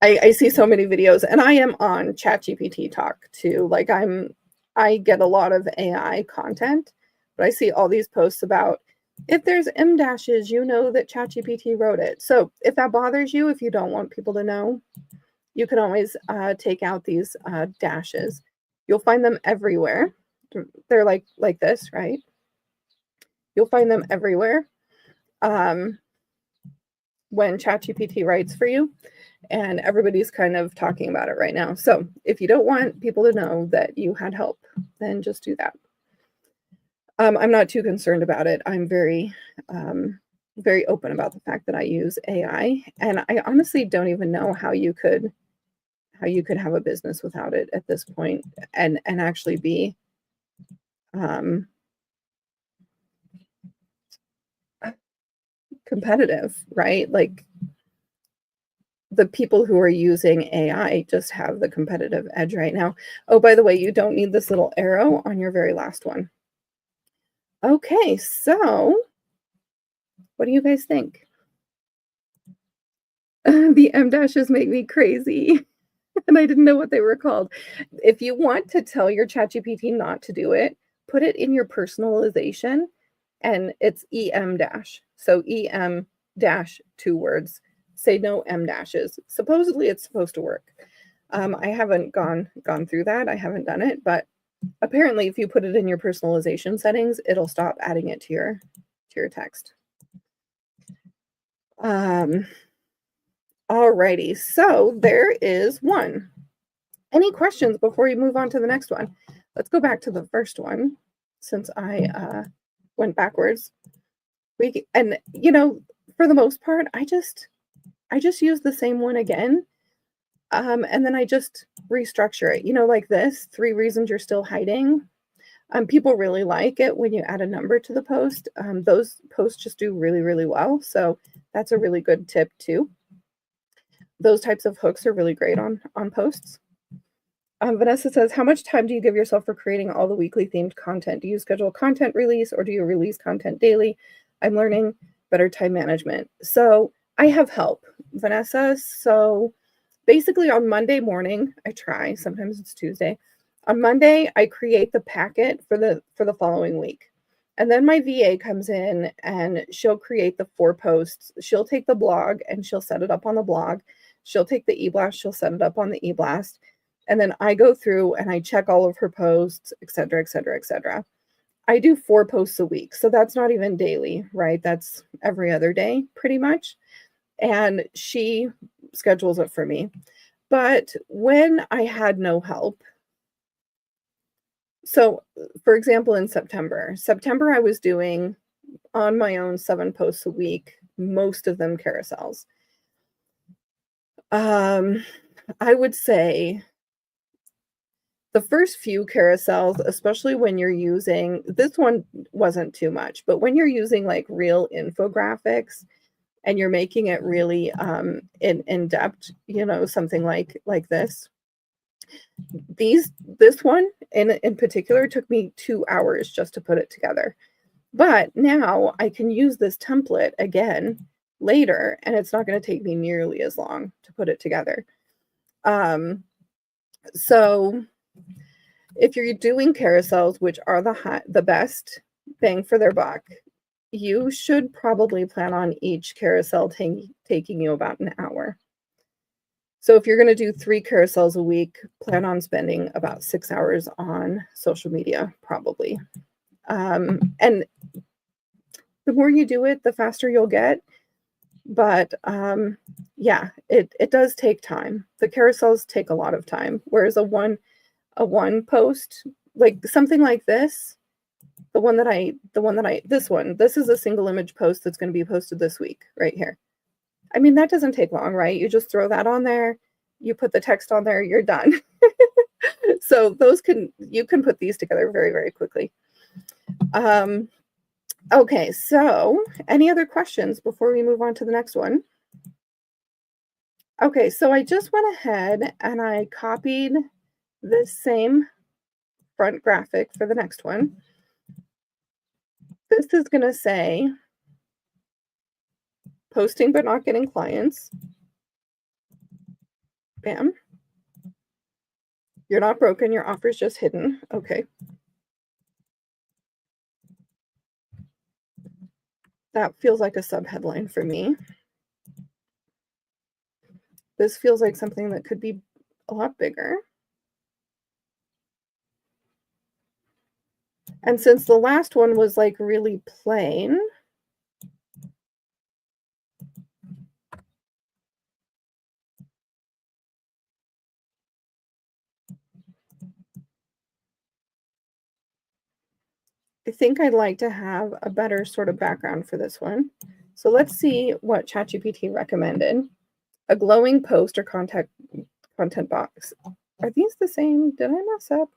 I see so many videos, and I am on ChatGPT talk too. Like I get a lot of AI content, but I see all these posts about if there's M dashes, you know that ChatGPT wrote it. So if that bothers you, if you don't want people to know, you can always take out these dashes. You'll find them everywhere. They're like this, right? You'll find them everywhere when ChatGPT writes for you, and everybody's kind of talking about it right now. So if you don't want people to know that you had help, then just do that. I'm not too concerned about it. I'm very, very open about the fact that I use AI, and I honestly don't even know how you could have a business without it at this point, and actually be competitive, right? Like the people who are using AI just have the competitive edge right now. Oh, by the way, you don't need this little arrow on your very last one. Okay, so what do you guys think? The M dashes make me crazy. And I didn't know what they were called. If you want to tell your ChatGPT not to do it, put it in your personalization and it's EM dash. So EM dash 2 words. Say no M dashes. Supposedly it's supposed to work. I haven't gone through that. I haven't done it, but apparently if you put it in your personalization settings, it'll stop adding it to your text. Alrighty, so there is one. Any questions before we move on to the next one? Let's go back to the first one since I went backwards. And you know, for the most part, I just use the same one again. And then I just restructure it. You know, like this, 3 reasons you're still hiding. People really like it when you add a number to the post. Those posts just do really, really well. So that's a really good tip too. Those types of hooks are really great on posts. Vanessa says, how much time do you give yourself for creating all the weekly themed content? Do you schedule content release or do you release content daily? I'm learning better time management. So I have help, Vanessa. So basically on Monday morning, I try, sometimes it's Tuesday. On Monday, I create the packet for the following week. And then my VA comes in and she'll create the 4 posts. She'll take the blog and she'll set it up on the blog. She'll take the e-blast, she'll set it up on the e-blast. And then I go through and I check all of her posts, et cetera, et cetera, et cetera. I do 4 posts a week. So that's not even daily, right? That's every other day, pretty much. And she schedules it for me. But when I had no help, so for example, in September, I was doing on my own 7 posts a week, most of them carousels. I would say the first few carousels, especially when you're using, this one wasn't too much, but when you're using like real infographics and you're making it really in depth, you know, something like this. This one in particular took me 2 hours just to put it together. But now I can use this template again later and it's not going to take me nearly as long to put it together. So if you're doing carousels, which are the best bang for their buck, you should probably plan on each carousel taking you about an hour. So if you're going to do 3 carousels a week, plan on spending about 6 hours on social media, probably. And the more you do it, the faster you'll get. But yeah, it does take time. The carousels take a lot of time, whereas a one post, like something like this, this is a single image post that's going to be posted this week right here. I mean, that doesn't take long, right? You just throw that on there, you put the text on there, you're done. So you can put these together very, very quickly. Okay, so any other questions before we move on to the next one? Okay, so I just went ahead and I copied this same front graphic for the next one. This is going to say posting but not getting clients. Bam. You're not broken, your offer's just hidden. Okay. That feels like a sub-headline for me. This feels like something that could be a lot bigger. And since the last one was like really plain, I think I'd like to have a better sort of background for this one. So let's see what ChatGPT recommended. A glowing post or content box. Are these the same? Did I mess up?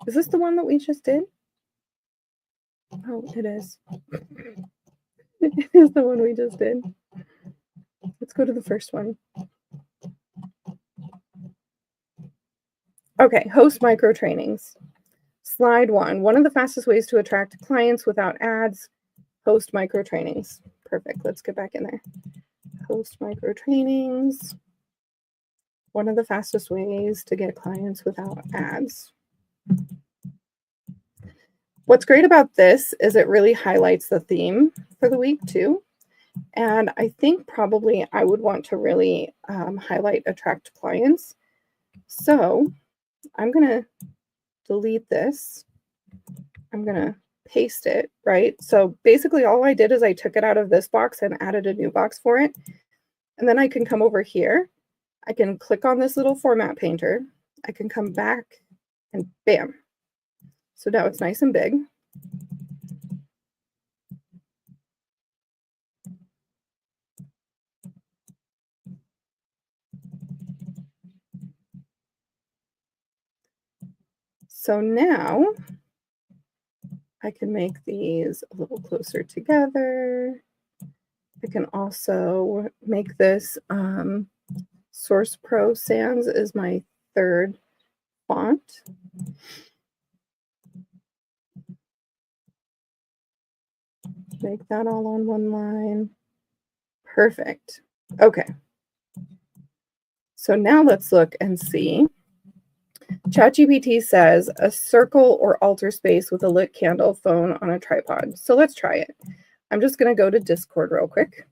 Is this the one that we just did? Oh, it is. It is the one we just did. Let's go to the first one. Okay, host micro trainings. Slide 1. One of the fastest ways to attract clients without ads, host micro trainings. Perfect. Let's get back in there. Host micro trainings. One of the fastest ways to get clients without ads. What's great about this is it really highlights the theme for the week too. And I think probably I would want to really highlight attract clients. So I'm going to delete this. I'm going to paste it, right? So basically all I did is I took it out of this box and added a new box for it. And then I can come over here. I can click on this little format painter. I can come back and bam. So now it's nice and big. So now I can make these a little closer together. I can also make this Source Pro Sans is my third font. Make that all on one line. Perfect. Okay. So now let's look and see. ChatGPT says a circle or altar space with a lit candle phone on a tripod. So let's try it. I'm just going to go to Discord real quick.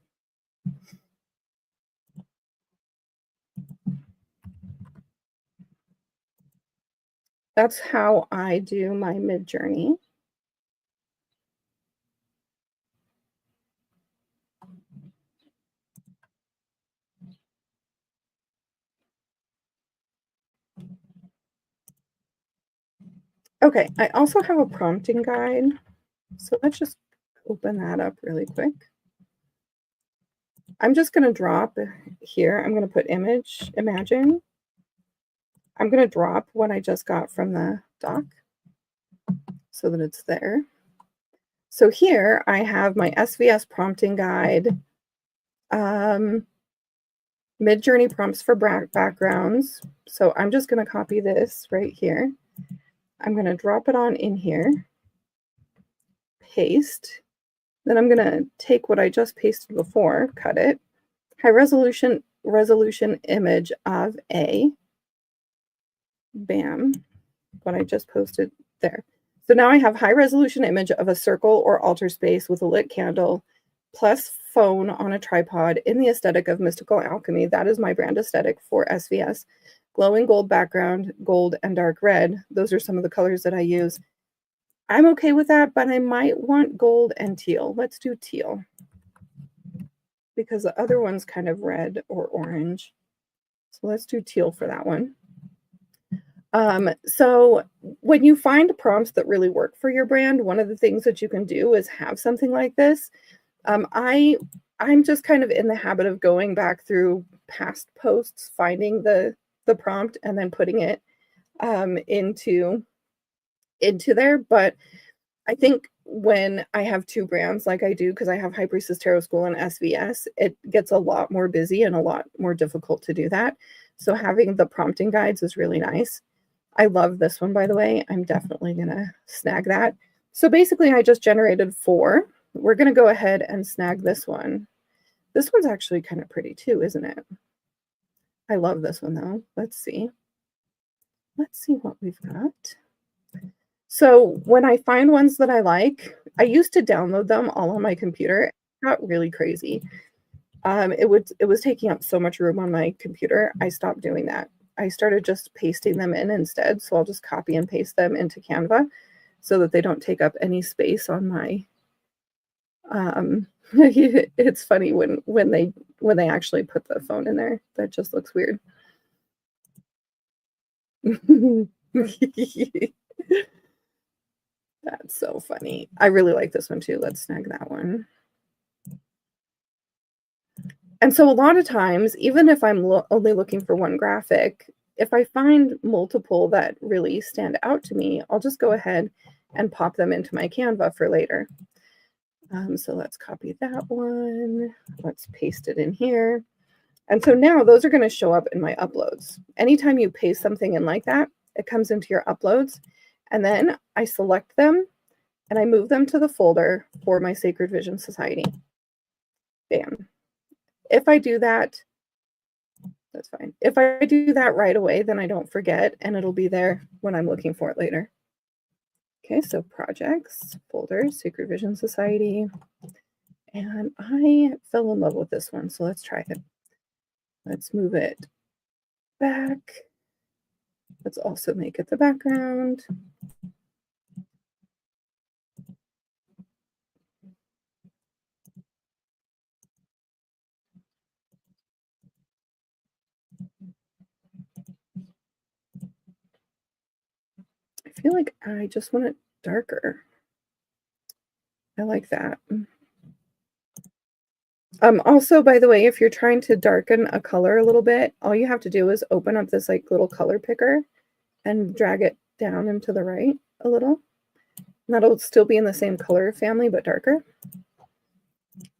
That's how I do my Midjourney. Okay, I also have a prompting guide. So let's just open that up really quick. I'm just going to drop here. I'm going to put imagine. I'm going to drop what I just got from the doc so that it's there. So here I have my SVS prompting guide, Midjourney prompts for backgrounds. So I'm just going to copy this right here. I'm going to drop it on in here, paste. Then I'm going to take what I just pasted before, cut it, high resolution image of a, bam, what I just posted there. So now I have high resolution image of a circle or altar space with a lit candle plus phone on a tripod in the aesthetic of mystical alchemy. That is my brand aesthetic for SVS. Glowing gold background, gold and dark red. Those are some of the colors that I use. I'm okay with that, but I might want gold and teal. Let's do teal because the other one's kind of red or orange. So let's do teal for that one. So when you find prompts that really work for your brand, one of the things that you can do is have something like this. I'm just kind of in the habit of going back through past posts, finding the prompt and then putting it into there. But I think when I have two brands like I do, because I have High Priestess Tarot School and SVS, it gets a lot more busy and a lot more difficult to do that. So having the prompting guides is really nice. I love this one, by the way. I'm definitely going to snag that. So basically, I just generated 4. We're going to go ahead and snag this one. This one's actually kind of pretty too, isn't it? I love this one, though. Let's see. Let's see what we've got. So when I find ones that I like, I used to download them all on my computer. It got really crazy. It was taking up so much room on my computer. I stopped doing that. I started just pasting them in instead. So I'll just copy and paste them into Canva so that they don't take up any space on my, it's funny when they actually put the phone in there, that just looks weird. That's so funny. I really like this one too. Let's snag that one. And so a lot of times, even if I'm only looking for one graphic, if I find multiple that really stand out to me, I'll just go ahead and pop them into my Canva for later. So let's copy that one. Let's paste it in here. And so now those are going to show up in my uploads. Anytime you paste something in like that, it comes into your uploads. And then I select them and I move them to the folder for my Sacred Vision Society. Bam. If I do that, that's fine. If I do that right away, then I don't forget and it'll be there when I'm looking for it later. Okay, so projects, folder, Sacred Vision Society. And I fell in love with this one, so let's try it. Let's move it back. Let's also make it the background. I feel like I just want it darker. I like that. Also, by the way, if you're trying to darken a color a little bit, all you have to do is open up this like little color picker and drag it down and to the right a little. And that'll still be in the same color family, but darker.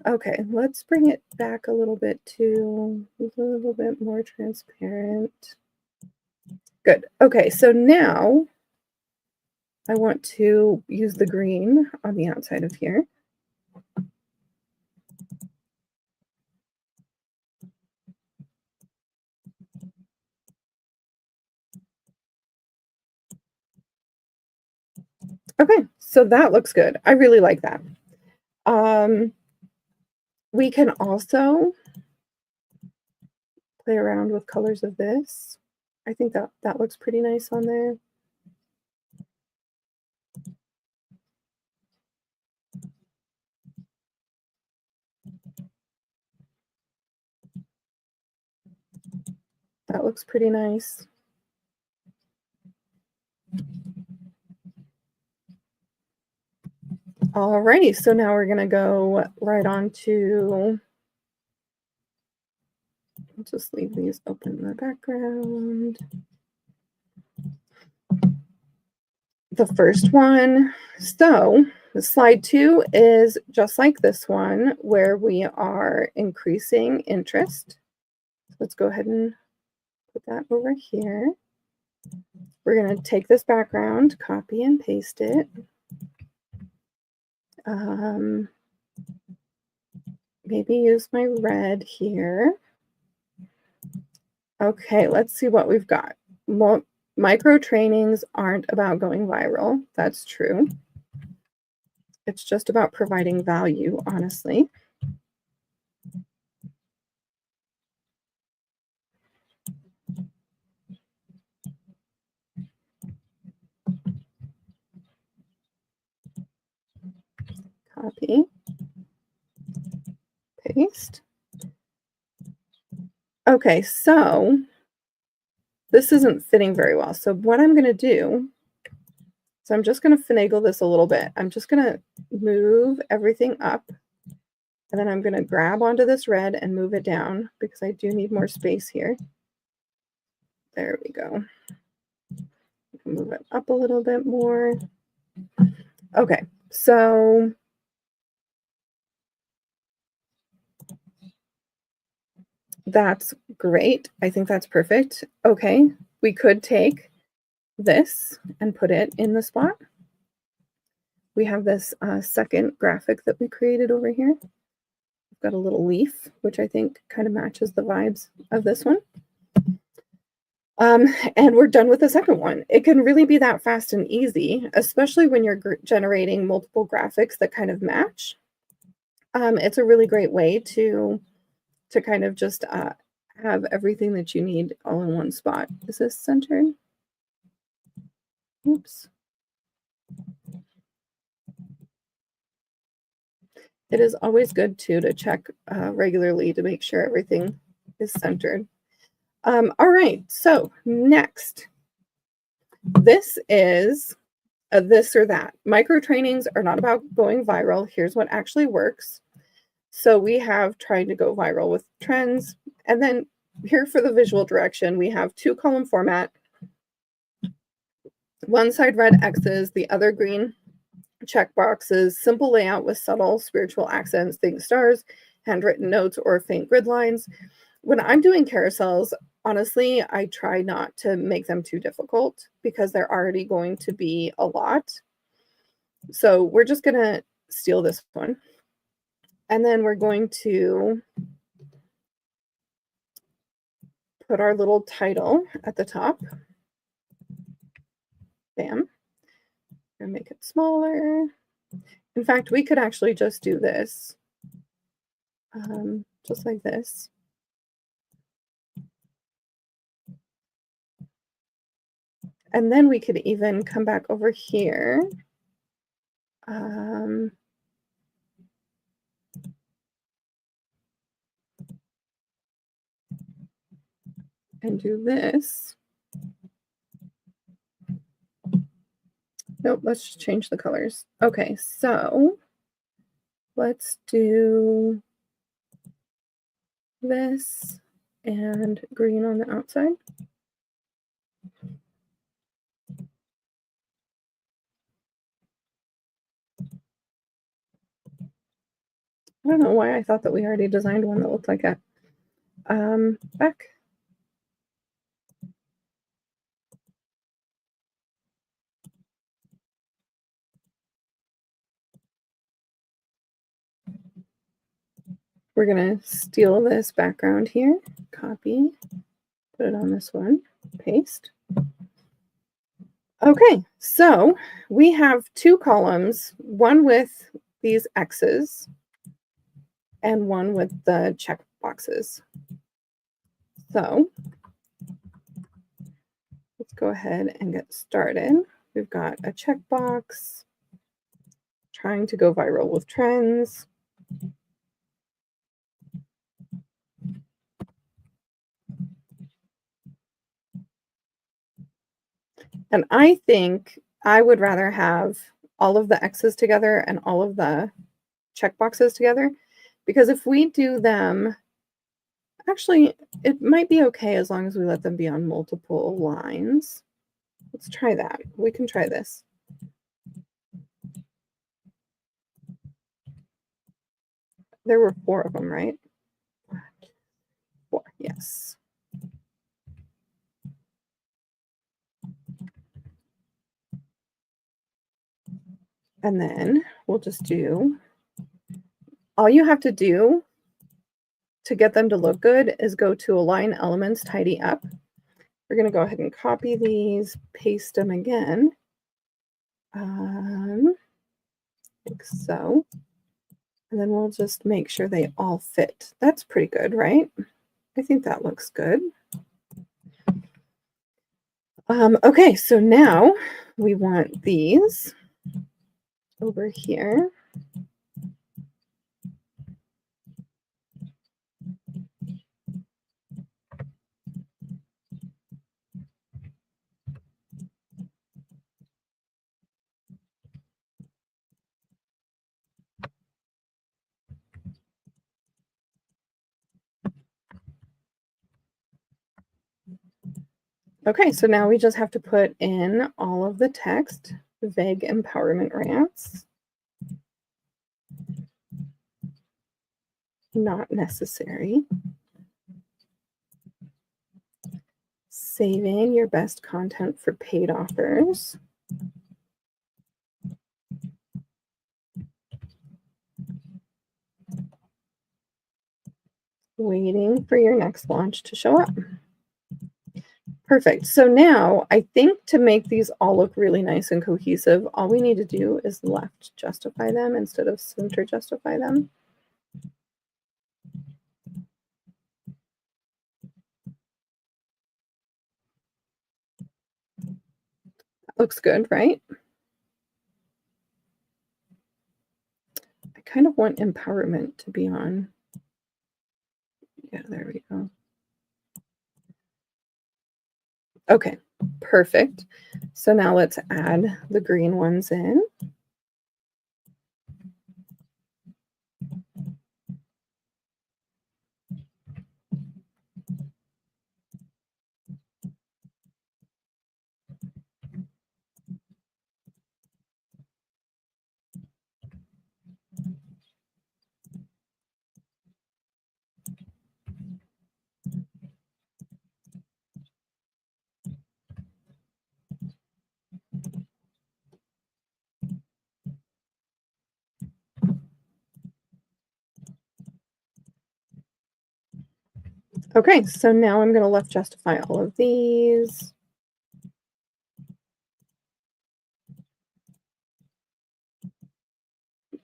Okay, let's bring it back a little bit to a little bit more transparent. Good. Okay, so now I want to use the green on the outside of here. Okay, so that looks good. I really like that. We can also play around with colors of this. I think that looks pretty nice on there. That looks pretty nice. Alrighty, so now we're going to go right on to, I'll just leave these open in the background. The first one, so slide 2 is just like this one where we are increasing interest. Let's go ahead and put that over here. We're going to take this background, copy and paste it. Maybe use my red here. Okay, let's see what we've got. Micro trainings aren't about going viral. That's true. It's just about providing value, honestly. Copy, paste. Okay, so this isn't fitting very well. So what I'm going to do, so I'm just going to finagle this a little bit. I'm just going to move everything up. And then I'm going to grab onto this red and move it down because I do need more space here. There we go. Move it up a little bit more. Okay, so that's great. I think that's perfect. Okay, we could take this and put it in the spot. We have this second graphic that we created over here. We've got a little leaf, which I think kind of matches the vibes of this one. And we're done with the second one. It can really be that fast and easy, especially when you're generating multiple graphics that kind of match. It's a really great way to kind of just have everything that you need all in one spot. Is this centered? Oops. It is always good too to check regularly to make sure everything is centered. All right, so next, this is a this or that. Micro trainings are not about going viral. Here's what actually works. So we have tried to go viral with trends, and then here for the visual direction, we have 2-column format, one side red X's, the other green check boxes, simple layout with subtle spiritual accents, think stars, handwritten notes, or faint grid lines. When I'm doing carousels, honestly, I try not to make them too difficult because they're already going to be a lot. So we're just going to steal this one. And then we're going to put our little title at the top. Bam. And make it smaller. In fact, we could actually just do this. Just like this. And then we could even come back over here. And do this. Nope, let's just change the colors. Okay, so let's do this and green on the outside. I don't know why I thought that we already designed one that looked like that. Back. We're going to steal this background here, copy, put it on this one, paste. Okay, so we have 2 columns, one with these X's and one with the check boxes. So let's go ahead and get started. We've got a checkbox, trying to go viral with trends. And I think I would rather have all of the X's together and all of the checkboxes together, because if we do them, actually, it might be okay as long as we let them be on multiple lines. Let's try that. We can try this. There were 4 of them, right? 4, yes. And then we'll just do, all you have to do to get them to look good is go to Align Elements, Tidy Up. We're going to go ahead and copy these, paste them again. Like so. And then we'll just make sure they all fit. That's pretty good, right? I think that looks good. Okay, so now we want these over here. Okay, so now we just have to put in all of the text, vague empowerment rants. Not necessary. Saving your best content for paid offers. Waiting for your next launch to show up. Perfect. So now I think to make these all look really nice and cohesive, all we need to do is left justify them instead of center justify them. That looks good, right? I kind of want empowerment to be on. Yeah, there we go. Okay, perfect. So now let's add the green ones in. Okay, so now I'm going to left justify all of these.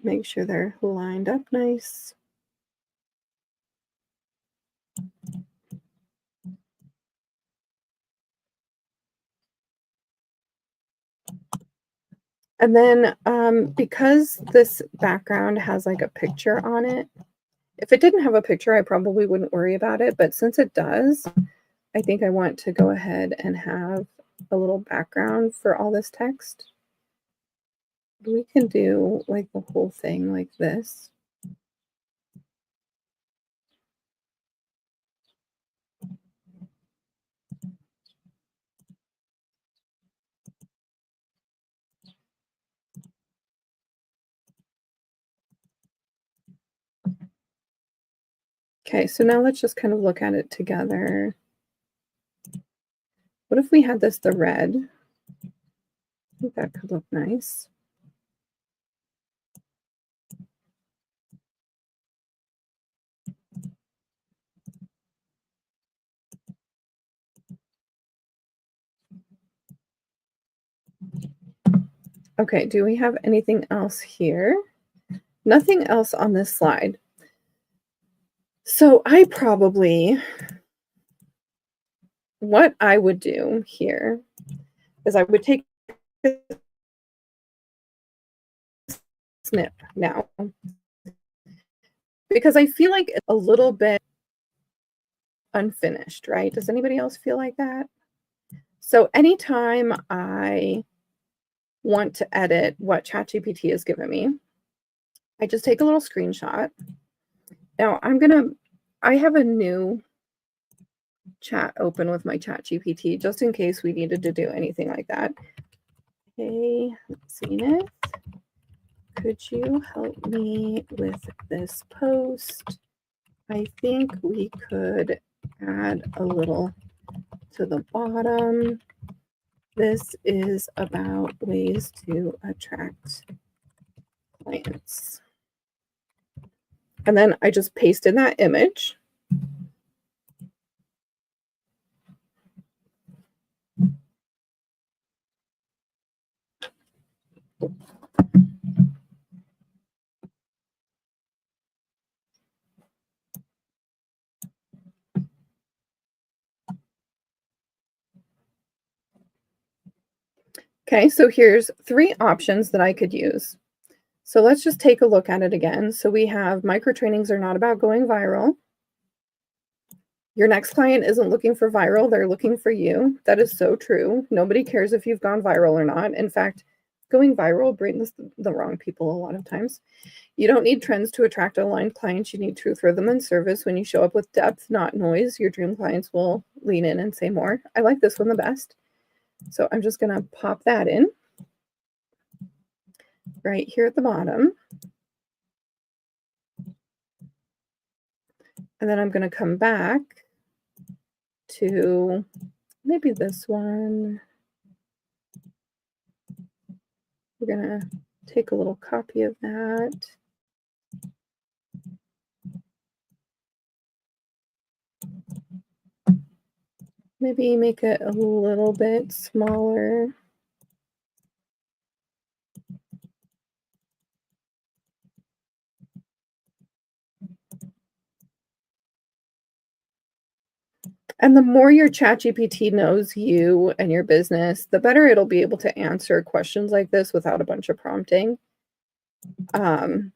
Make sure they're lined up nice. And then because this background has like a picture on it, if it didn't have a picture, I probably wouldn't worry about it. But since it does, I think I want to go ahead and have a little background for all this text. We can do like the whole thing like this. Okay, so now let's just kind of look at it together. What if we had this the red? I think that could look nice. Okay, do we have anything else here? Nothing else on this slide. So what I would do here is I would take a snip now, because I feel like it's a little bit unfinished, right? Does anybody else feel like that? So anytime I want to edit what ChatGPT has given me, I just take a little screenshot. Now I have a new chat open with my ChatGPT just in case we needed to do anything like that. Hey, Zenith, could you help me with this post? I think we could add a little to the bottom. This is about ways to attract clients. And then I just paste in that image. Okay, so here's 3 options that I could use. So let's just take a look at it again. So we have micro trainings are not about going viral. Your next client isn't looking for viral, they're looking for you. That is so true. Nobody cares if you've gone viral or not. In fact, going viral brings the wrong people a lot of times. You don't need trends to attract aligned clients. You need truth, rhythm, and service. When you show up with depth, not noise, your dream clients will lean in and say more. I like this one the best. So I'm just going to pop that in right here at the bottom. And then I'm going to come back to maybe this one. We're going to take a little copy of that. Maybe make it a little bit smaller. And the more your ChatGPT knows you and your business, the better it'll be able to answer questions like this without a bunch of prompting. What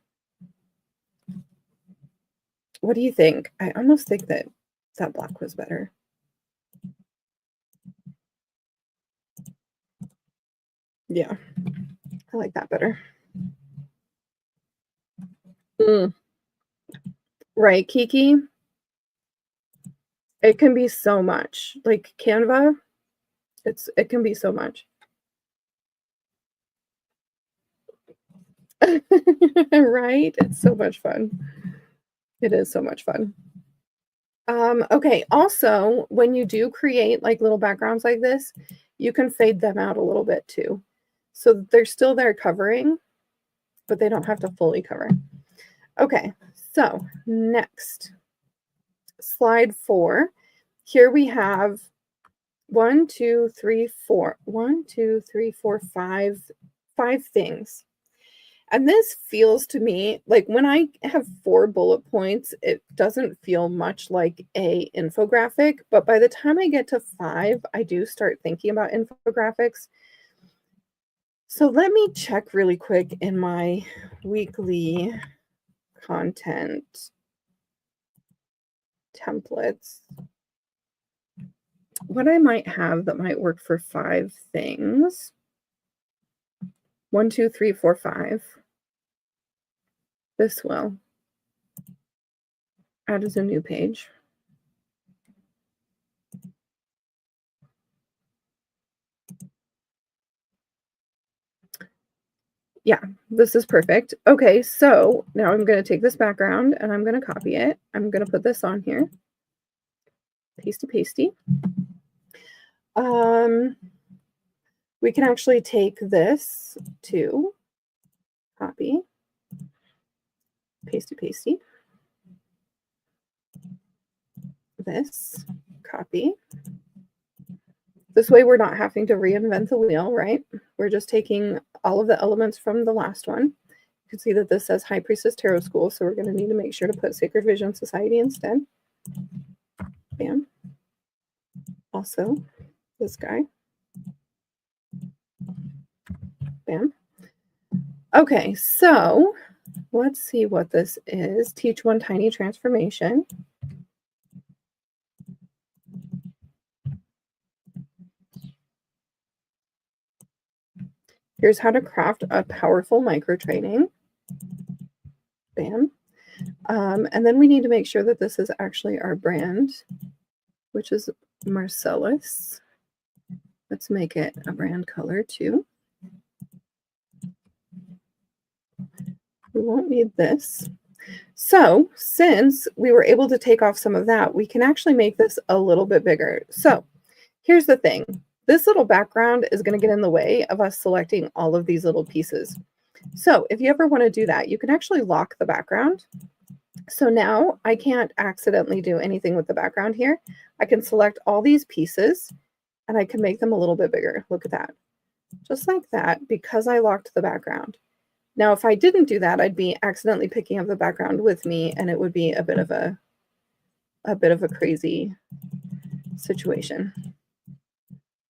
do you think? I almost think that black was better. Yeah, I like that better. Right, Kiki? It can be so much. Like Canva, it can be so much. Right? It's so much fun. It is so much fun. Okay, also, when you do create like little backgrounds like this, you can fade them out a little bit too. So they're still there covering, but they don't have to fully cover. Okay, so next, slide 4, here we have 5 things. And this feels to me like when I have 4 bullet points, it doesn't feel much like a infographic, but by the time I get to 5, I do start thinking about infographics. So let me check really quick in my weekly content templates what I might have that might work for 5 things. 1, 2, 3, 4, 5. This will add as a new page. Yeah, this is perfect. Okay, so now I'm going to take this background and I'm going to copy it. I'm going to put this on here. Pasty. We can actually take this to copy, pasty. This, copy. This way we're not having to reinvent the wheel, right? We're just taking all of the elements from the last one. You can see that this says High Priestess Tarot School, so we're going to need to make sure to put Sacred Vision Society instead. Bam. Also, this guy. Bam. Okay, so let's see what this is. Teach one tiny transformation. Here's how to craft a powerful micro training. Bam. And then we need to make sure that this is actually our brand, which is Marcellus. Let's make it a brand color too. We won't need this. So since we were able to take off some of that, we can actually make this a little bit bigger. So here's the thing. This little background is going to get in the way of us selecting all of these little pieces. So if you ever want to do that, you can actually lock the background. So now I can't accidentally do anything with the background here. I can select all these pieces and I can make them a little bit bigger. Look at that. Just like that, because I locked the background. Now, if I didn't do that, I'd be accidentally picking up the background with me and it would be a bit of a crazy situation.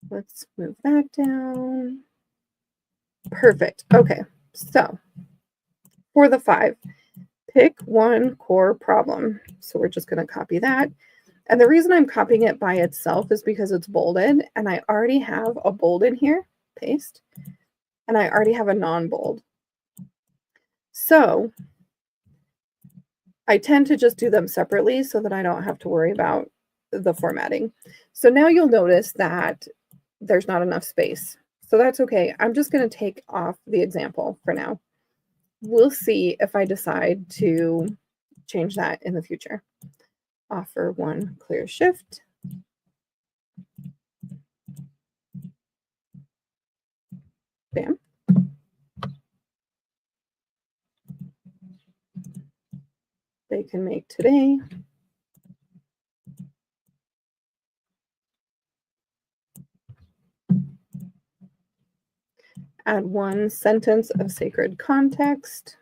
Let's move that down. Perfect. Okay. So for the 5, pick one core problem. So we're just going to copy that. And the reason I'm copying it by itself is because it's bolded and I already have a bold in here, paste, and I already have a non-bold. So I tend to just do them separately so that I don't have to worry about the formatting. So now you'll notice that there's not enough space. So that's okay. I'm just going to take off the example for now. We'll see if I decide to change that in the future. Offer one clear shift. Bam. They can make today. Add one sentence of sacred context.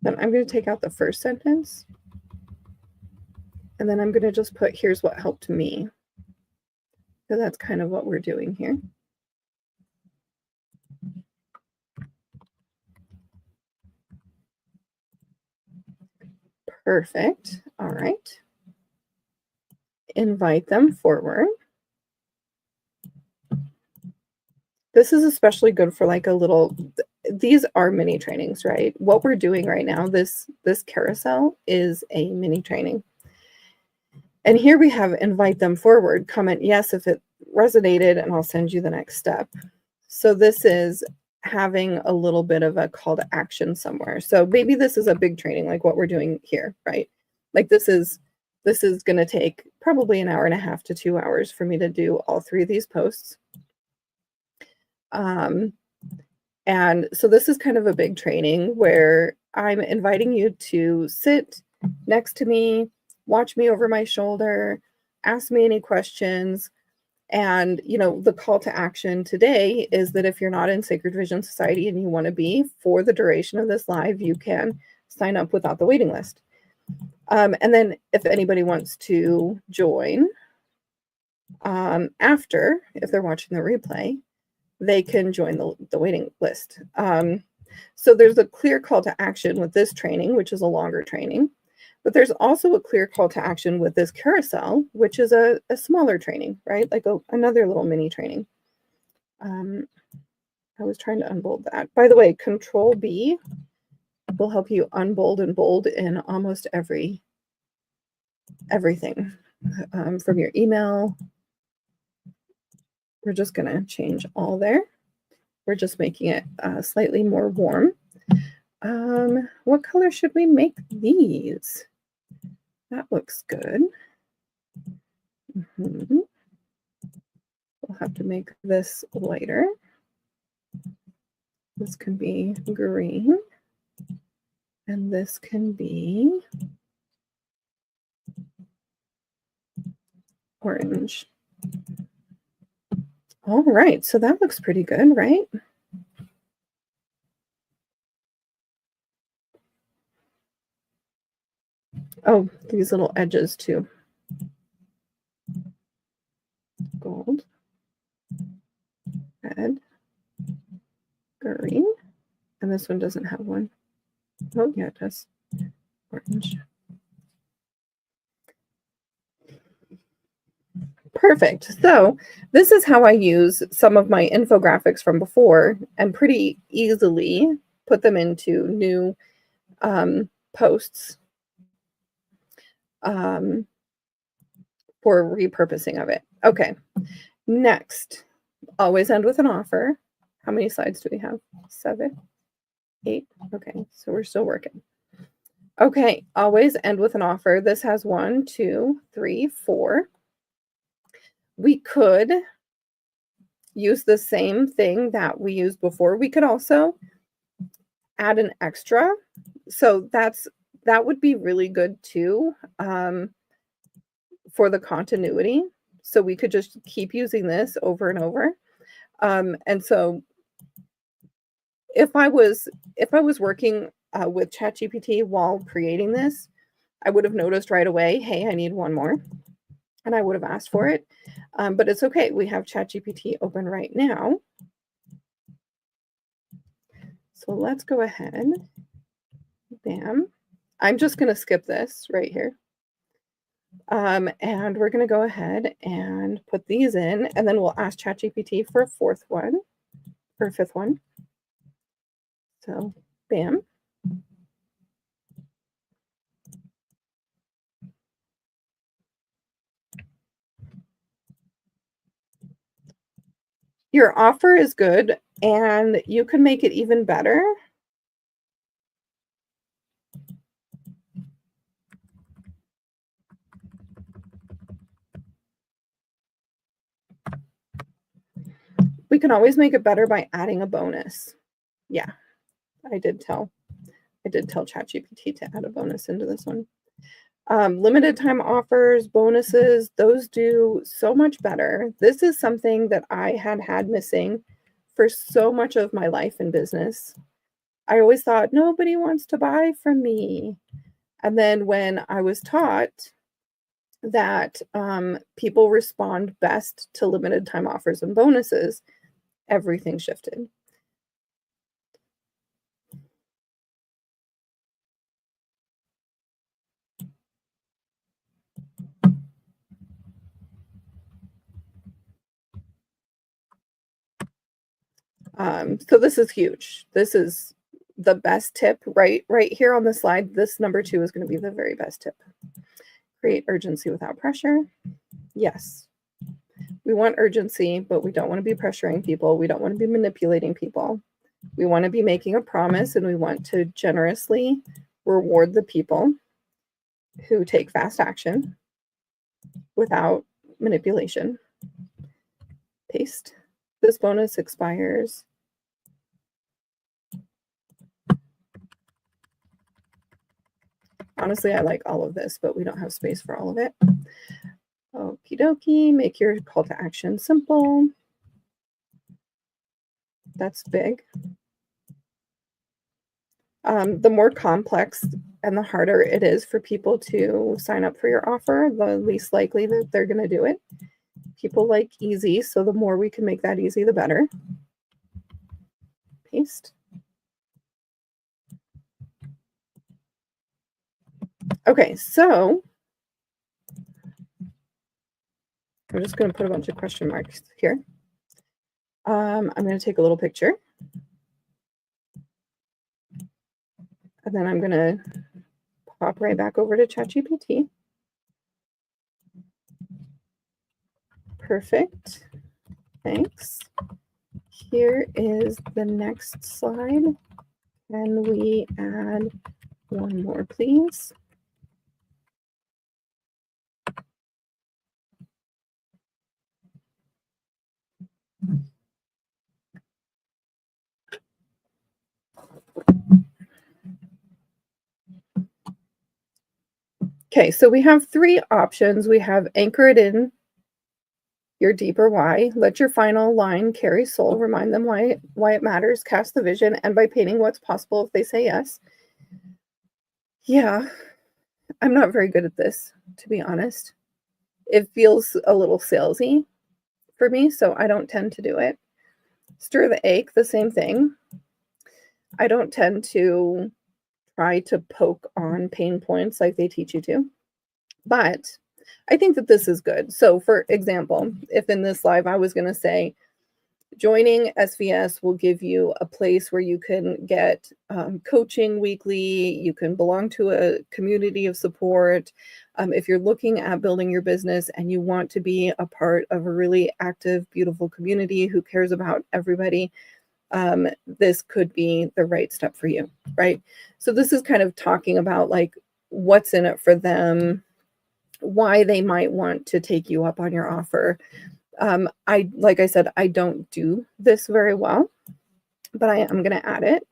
Then I'm going to take out the first sentence. And then I'm going to just put, here's what helped me. So that's kind of what we're doing here. Perfect. All right. Invite them forward. This is especially good for like a little, these are mini trainings, right? What we're doing right now, this carousel is a mini training. And here we have invite them forward, comment yes if it resonated, and I'll send you the next step. So this is having a little bit of a call to action somewhere. So maybe this is a big training like what we're doing here, right? Like this is going to take probably an hour and a half to 2 hours for me to do all 3 of these posts. And so this is kind of a big training where I'm inviting you to sit next to me, watch me over my shoulder, ask me any questions. And, you know, the call to action today is that if you're not in Sacred Vision Society and you want to be for the duration of this live, you can sign up without the waiting list. And then if anybody wants to join after, if they're watching the replay, they can join the waiting list. So there's a clear call to action with this training, which is a longer training. But there's also a clear call to action with this carousel, which is a smaller training, right? Like another little mini training. I was trying to unbold that. By the way, Control B will help you unbold and bold in almost everything from your email. We're just going to change all there. We're just making it slightly more warm. What color should we make these? That looks good. We'll have to make this lighter. This can be green. And this can be orange. All right, so that looks pretty good, right? Oh, these little edges too. Gold, red, green, and this one doesn't have one. Oh, yeah, it does. Orange. Perfect. So this is how I use some of my infographics from before and pretty easily put them into new posts for repurposing of it. Okay, next, always end with an offer. How many slides do we have? 7, 8. Okay, so we're still working. Okay, always end with an offer. This has 1, 2, 3, 4. We could use the same thing that we used before. We could also add an extra. So that would be really good too for the continuity. So we could just keep using this over and over. And so if I was working with ChatGPT while creating this, I would have noticed right away, hey, I need one more. And I would have asked for it. But it's okay. We have ChatGPT open right now. So let's go ahead. Bam. I'm just going to skip this right here. And we're going to go ahead and put these in, and then we'll ask ChatGPT for a 4th one or 5th one. So, bam. Your offer is good, and you can make it even better. We can always make it better by adding a bonus. Yeah, I did tell ChatGPT to add a bonus into this one. Limited time offers, bonuses, those do so much better. This is something that I had missing for so much of my life and business. I always thought nobody wants to buy from me. And then when I was taught that people respond best to limited time offers and bonuses, everything shifted. So this is huge. This is the best tip right here on the slide. This number 2 is going to be the very best tip. Create urgency without pressure. Yes, we want urgency, but we don't want to be pressuring people. We don't want to be manipulating people. We want to be making a promise, and we want to generously reward the people who take fast action without manipulation. Paste. This bonus expires honestly, I like all of this, but we don't have space for all of it. Okie dokie. Make your call to action simple. That's big. The more complex and the harder it is for people to sign up for your offer, the least likely that they're going to do it. People like easy, so the more we can make that easy, the better. Paste. Okay, so I'm just going to put a bunch of question marks here. I'm going to take a little picture. And then I'm going to pop right back over to ChatGPT. Perfect. Thanks. Here is the next slide. Can we add one more, please? Okay, so we have three options. We have anchor it in your deeper why, let your final line carry soul, remind them why it matters, cast the vision, and by painting what's possible if they say yes. Yeah, I'm not very good at this, to be honest. It feels a little salesy for me, so I don't tend to do it. Stir the ache, the same thing. I don't tend to try to poke on pain points like they teach you to, but I think that this is good. So for example, if in this live I was going to say, joining SVS will give you a place where you can get coaching weekly, you can belong to a community of support. If you're looking at building your business and you want to be a part of a really active, beautiful community who cares about everybody, this could be the right step for you, right? So this is kind of talking about like what's in it for them, why they might want to take you up on your offer. Like I said, I don't do this very well, but I am going to add it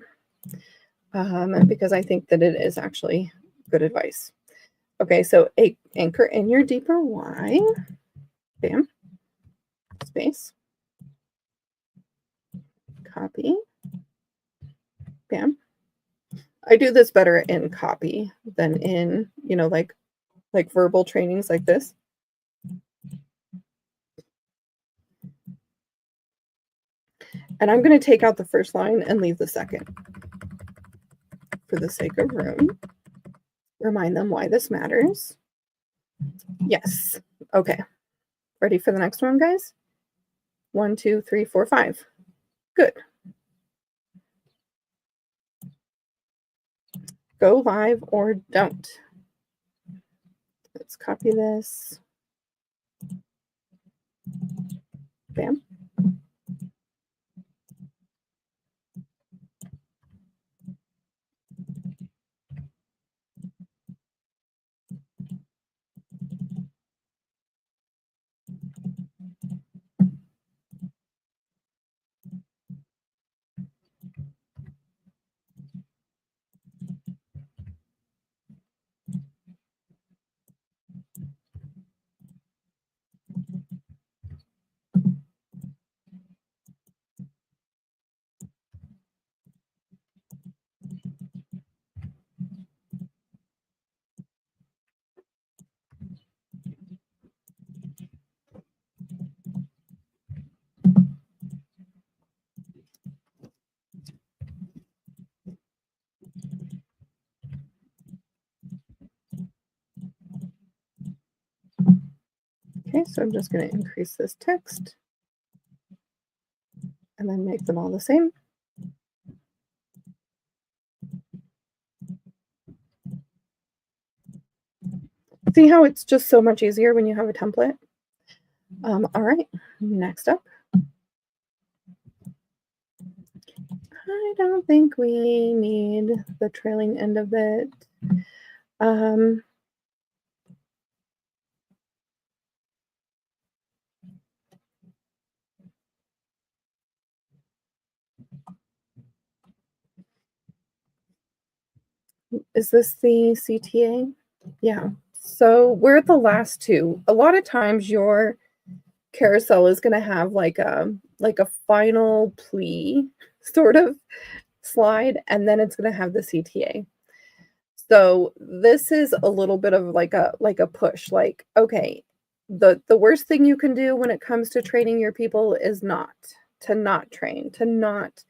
because I think that it is actually good advice. Okay, so anchor in your deeper why. Bam. Space. Copy. Bam. I do this better in copy than in, like verbal trainings like this. And I'm going to take out the first line and leave the second for the sake of room. Remind them why this matters. Yes. Okay. Ready for the next one, guys? 1, 2, 3, 4, 5. Good. Go live or don't. Let's copy this. Bam. Okay, so I'm just going to increase this text and then make them all the same. See how it's just so much easier when you have a template? All right, next up. I don't think we need the trailing end of it. Is this the CTA? Yeah. So we're at the last two. A lot of times your carousel is going to have like a final plea sort of slide, and then it's going to have the CTA. So this is a little bit of like a push, like, okay, the worst thing you can do when it comes to training your people is not train, to not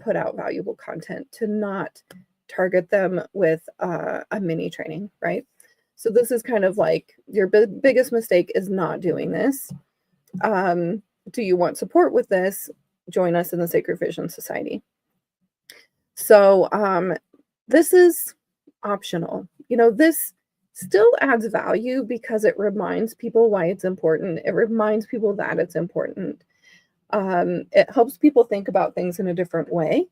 put out valuable content, to not target them with a mini training, right? So this is kind of like your biggest mistake is not doing this. Do you want support with this? Join us in the Sacred Vision Society. So this is optional. You know, this still adds value because it reminds people why it's important. It reminds people that it's important. It helps people think about things in a different way.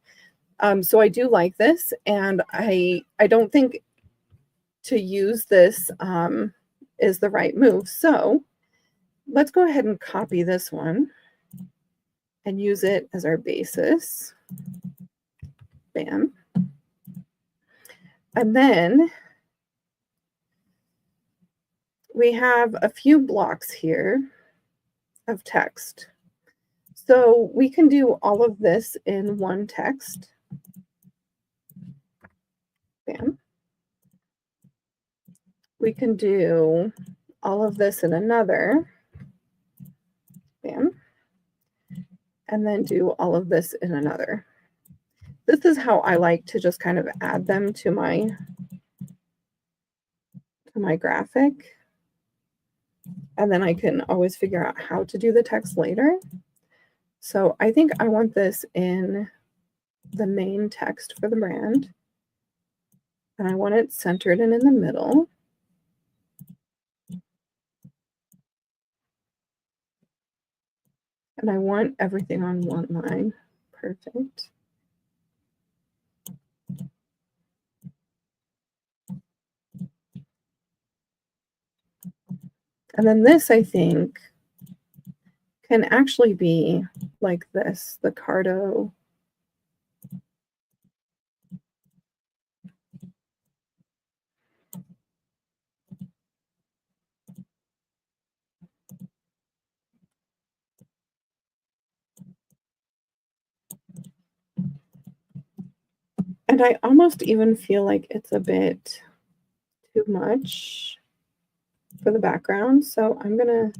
So I do like this, and I don't think to use this is the right move. So let's go ahead and copy this one and use it as our basis. Bam. And then we have a few blocks here of text. So we can do all of this in one text. Bam. We can do all of this in another. Bam. And then do all of this in another. This is how I like to just kind of add them to my graphic. And then I can always figure out how to do the text later. So I think I want this in the main text for the brand. And I want it centered and in the middle. And I want everything on one line. Perfect. And then this, I think, can actually be like this, the Cardo. And I almost even feel like it's a bit too much for the background. So I'm going to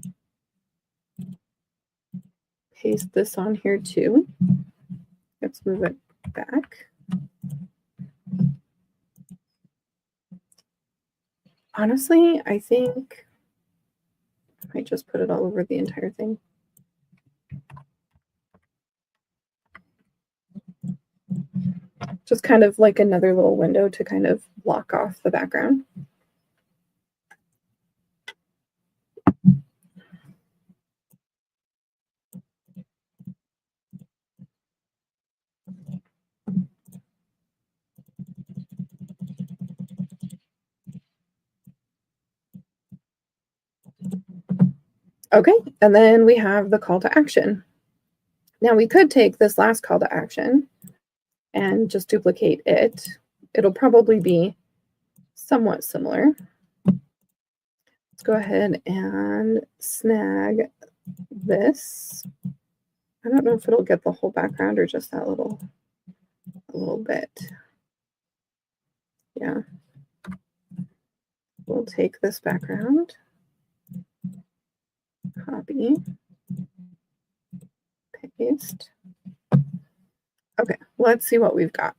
paste this on here too. Let's move it back. Honestly, I think I might just put it all over the entire thing. Just kind of like another little window to kind of block off the background. Okay, and then we have the call to action. Now we could take this last call to action and just duplicate it. It'll probably be somewhat similar. Let's go ahead and snag this. I don't know if it'll get the whole background or just that a little bit. Yeah. We'll take this background, copy, paste. Okay, let's see what we've got.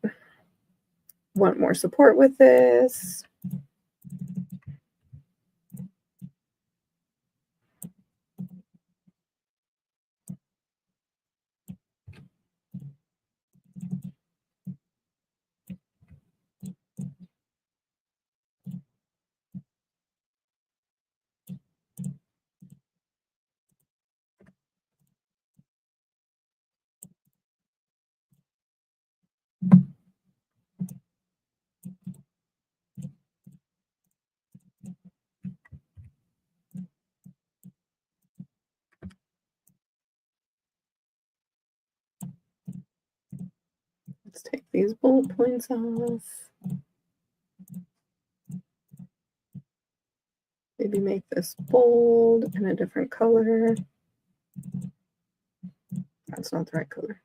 Want more support with this? these bullet points off. Maybe make this bold in a different color. That's not the right color.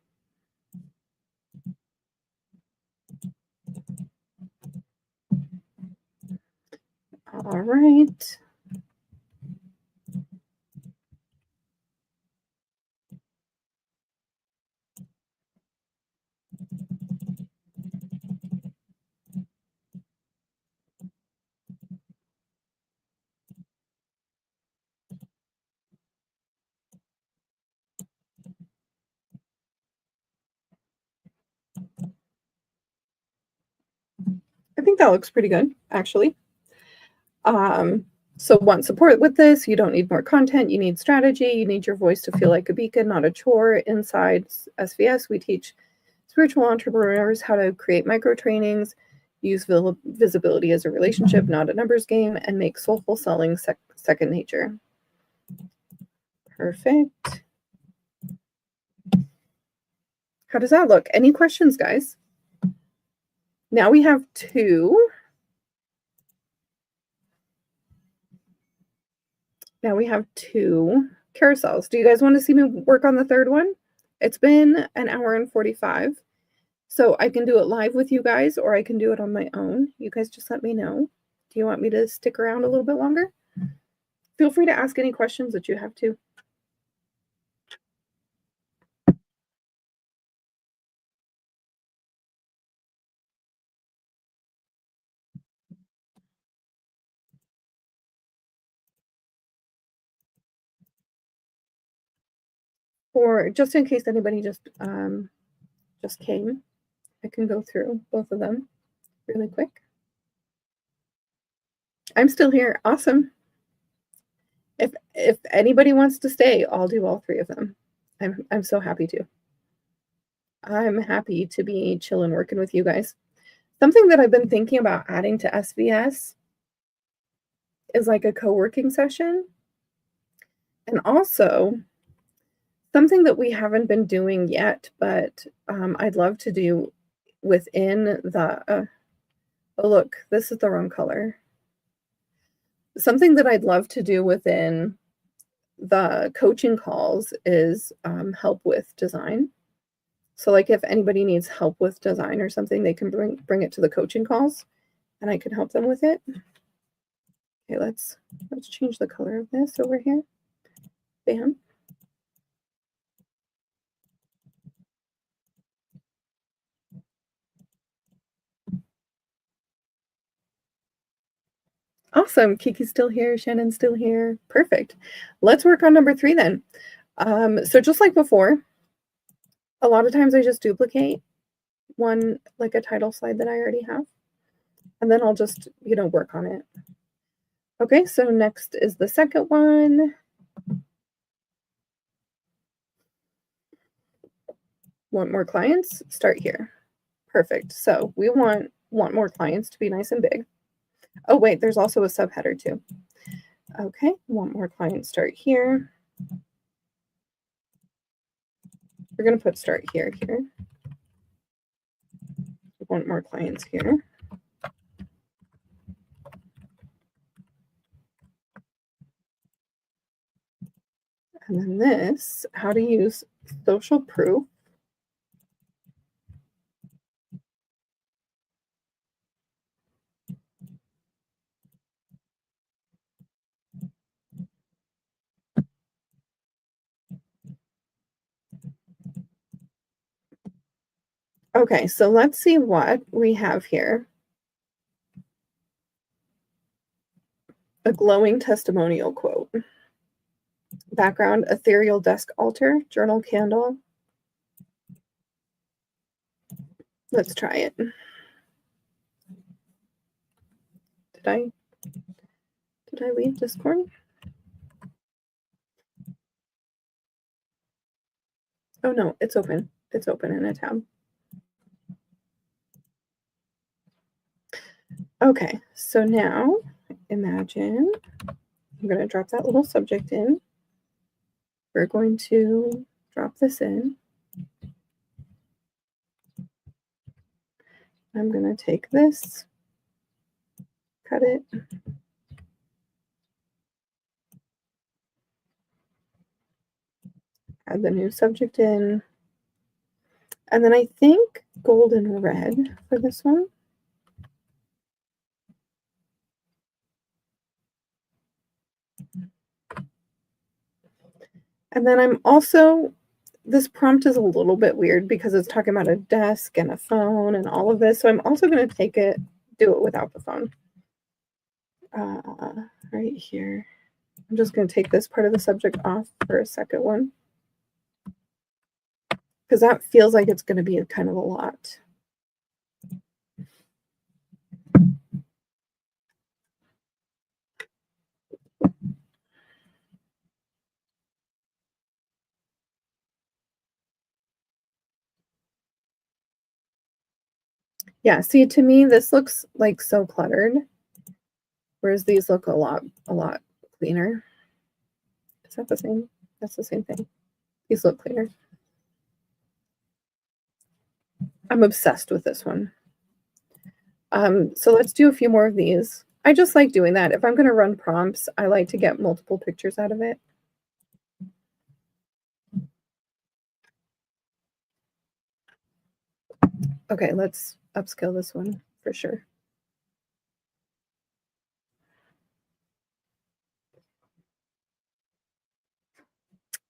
All right. I think that looks pretty good, actually. So want support with this, you don't need more content, you need strategy, you need your voice to feel like a beacon, not a chore. Inside SVS, we teach spiritual entrepreneurs how to create micro trainings, use visibility as a relationship, not a numbers game, and make soulful selling second nature. Perfect. How does that look? Any questions, guys? Now we have two. Now we have two carousels. Do you guys want to see me work on the third one? It's been an hour and 45. So I can do it live with you guys, or I can do it on my own. You guys just let me know. Do you want me to stick around a little bit longer? Feel free to ask any questions that you have too. Or just in case anybody just came, I can go through both of them really quick. I'm still here. Awesome. If anybody wants to stay, I'll do all three of them. I'm so happy to. I'm happy to be chilling working with you guys. Something that I've been thinking about adding to SVS is like a co-working session. And also something that we haven't been doing yet, but I'd love to do within the, oh look, this is the wrong color. Something that I'd love to do within the coaching calls is help with design. So like if anybody needs help with design or something, they can bring it to the coaching calls and I can help them with it. Okay, let's change the color of this over here. Bam. Awesome. Kiki's still here. Shannon's still here. Perfect. Let's work on number 3 then. So just like before, a lot of times I just duplicate one, like a title slide that I already have, and then I'll just, work on it. Okay, so next is the second one. Want more clients? Start here. Perfect. So we want more clients to be nice and big. Oh, wait, there's also a subheader too. Okay, want more clients, start here. We're going to put start here. Want more clients here. And then this, how to use social proof. Okay, so let's see what we have here. A glowing testimonial quote. Background, ethereal desk altar, journal candle. Let's try it. Did I leave Discord? Oh no, it's open. It's open in a tab. Okay, so now imagine I'm going to drop that little subject in. We're going to drop this in. I'm going to take this, cut it, add the new subject in, and then I think gold and red for this one. And then I'm also, this prompt is a little bit weird because it's talking about a desk and a phone and all of this. So I'm also going to do it without the phone. Right here. I'm just going to take this part of the subject off for a second one, because that feels like it's going to be kind of a lot. Yeah, see, to me, this looks like so cluttered, whereas these look a lot cleaner. Is that the same? That's the same thing. These look cleaner. I'm obsessed with this one. So let's do a few more of these. I just like doing that. If I'm going to run prompts, I like to get multiple pictures out of it. Okay, let's upscale this one for sure.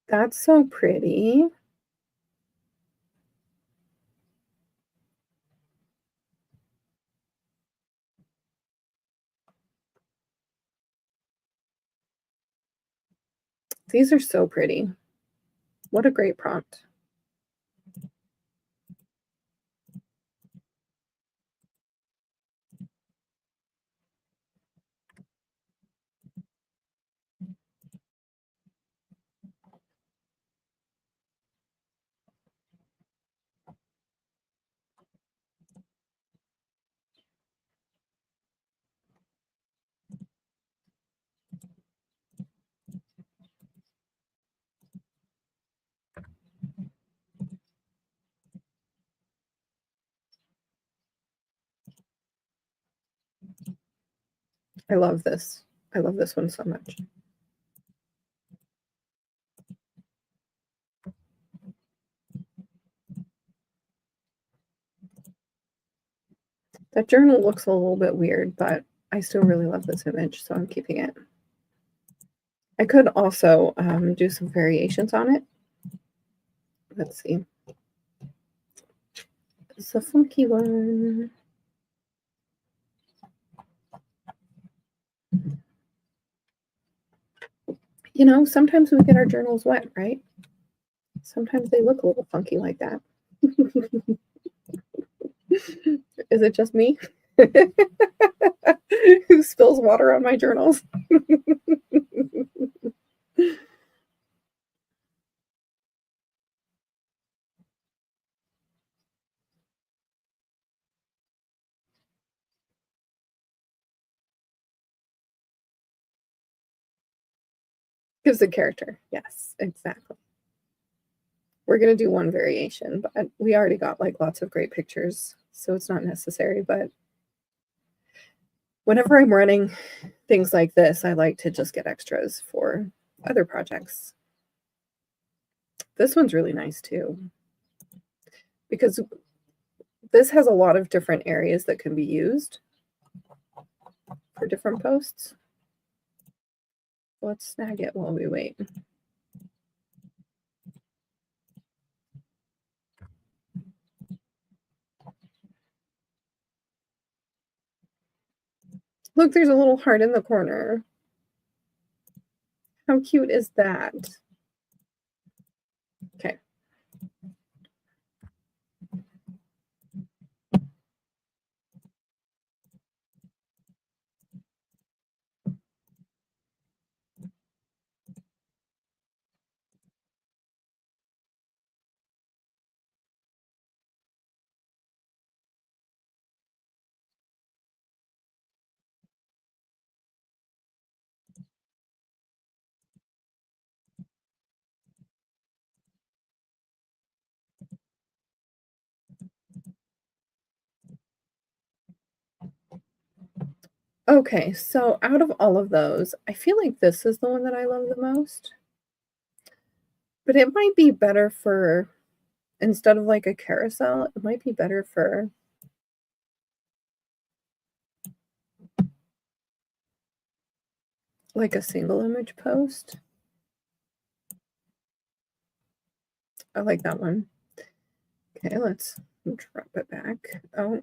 That's so pretty. These are so pretty. What a great prompt. I love this. I love this one so much. That journal looks a little bit weird, but I still really love this image, so I'm keeping it. I could also do some variations on it. Let's see. It's a funky one. You know, sometimes we get our journals wet, right? Sometimes they look a little funky like that. Is it just me? Who spills water on my journals? Gives a character. Yes, exactly. We're going to do one variation, but we already got like lots of great pictures, so it's not necessary. But whenever I'm running things like this, I like to just get extras for other projects. This one's really nice too, because this has a lot of different areas that can be used for different posts. Let's snag it while we wait. Look, there's a little heart in the corner. How cute is that? Okay. Okay, so out of all of those, I feel like this is the one that I love the most. But it might be better for, instead of like a carousel, it might be better for like a single image post. I like that one. Okay, let's drop it back. Oh,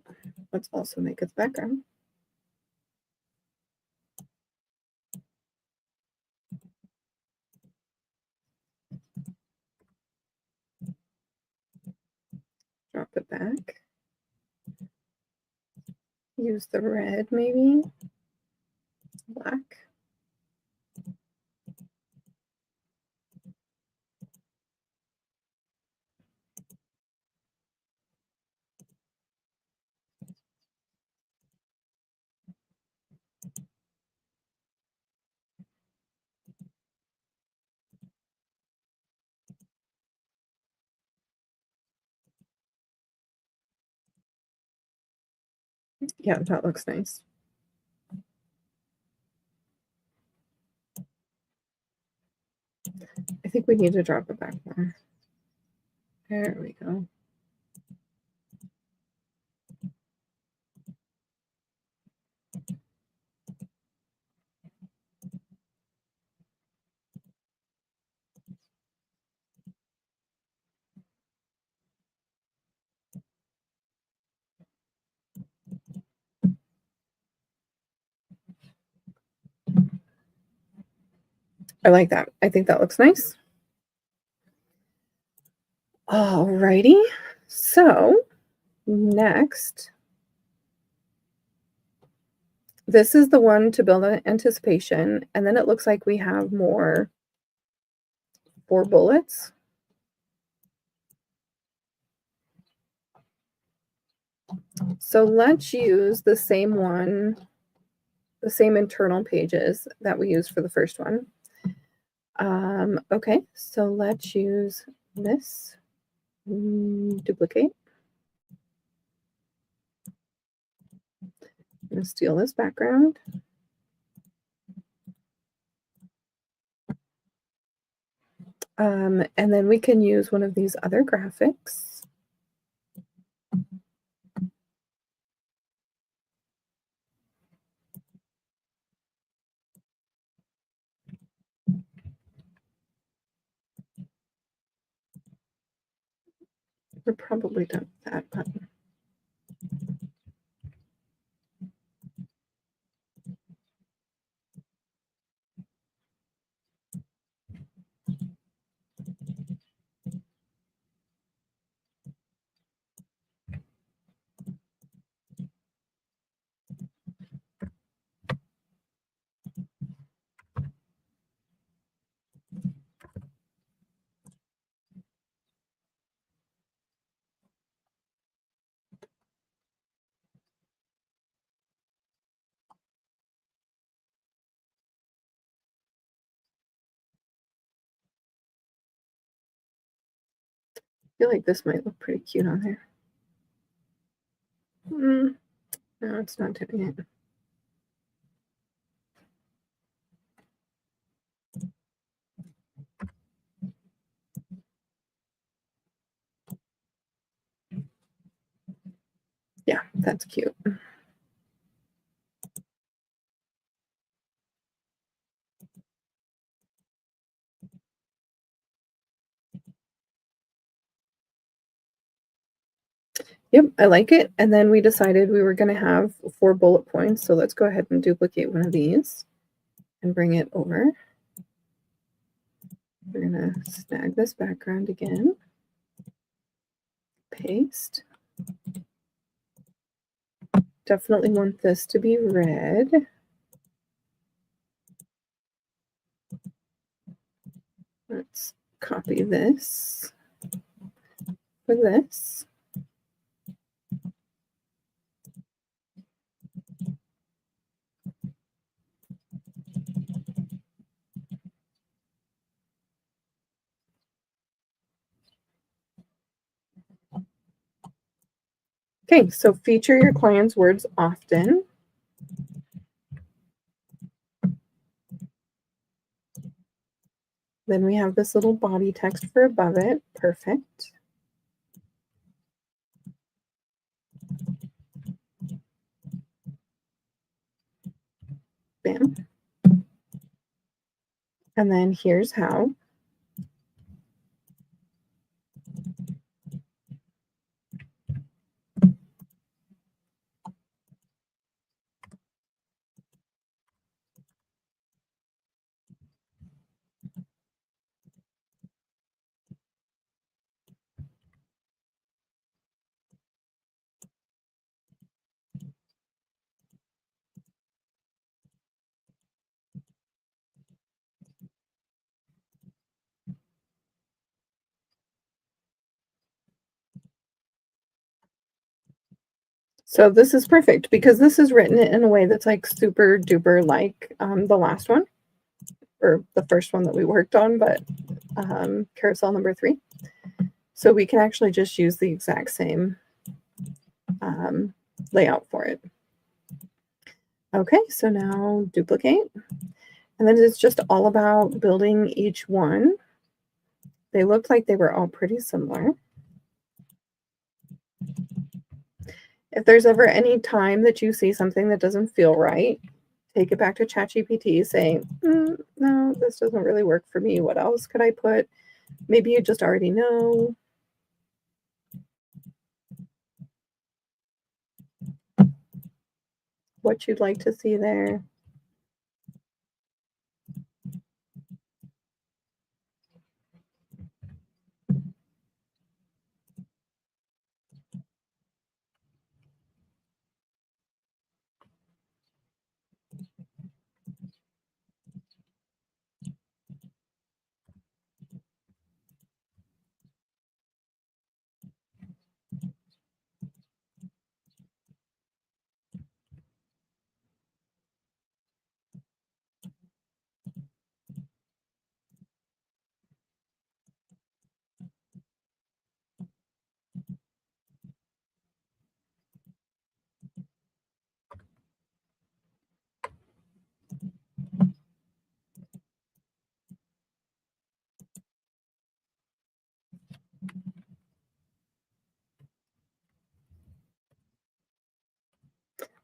let's also make it the background. Drop it back. Use the red, maybe. Black. Yeah, that looks nice. I think we need to drop it back more. There we go. I like that. I think that looks nice. Alrighty. So next, this is the one to build an anticipation, and then it looks like we have more 4 bullets. So let's use the same one, the same internal pages that we used for the first one. Okay, so let's use this. Duplicate. I'm going to steal this background. And then we can use one of these other graphics. We're probably done with that button. I feel like this might look pretty cute on there. No, it's not doing it. Yeah, that's cute. Yep, I like it. And then we decided we were going to have 4 bullet points. So let's go ahead and duplicate one of these and bring it over. We're going to snag this background again. Paste. Definitely want this to be red. Let's copy this for this. Okay, so feature your client's words often. Then we have this little body text for above it. Perfect. Bam. And then here's how. So this is perfect because this is written in a way that's like super duper like the last one, or the first one that we worked on, but carousel number 3. So we can actually just use the exact same layout for it. Okay, so now duplicate. And then it's just all about building each one. They looked like they were all pretty similar. If there's ever any time that you see something that doesn't feel right, take it back to ChatGPT, say, no, this doesn't really work for me. What else could I put? Maybe you just already know. What you'd like to see there.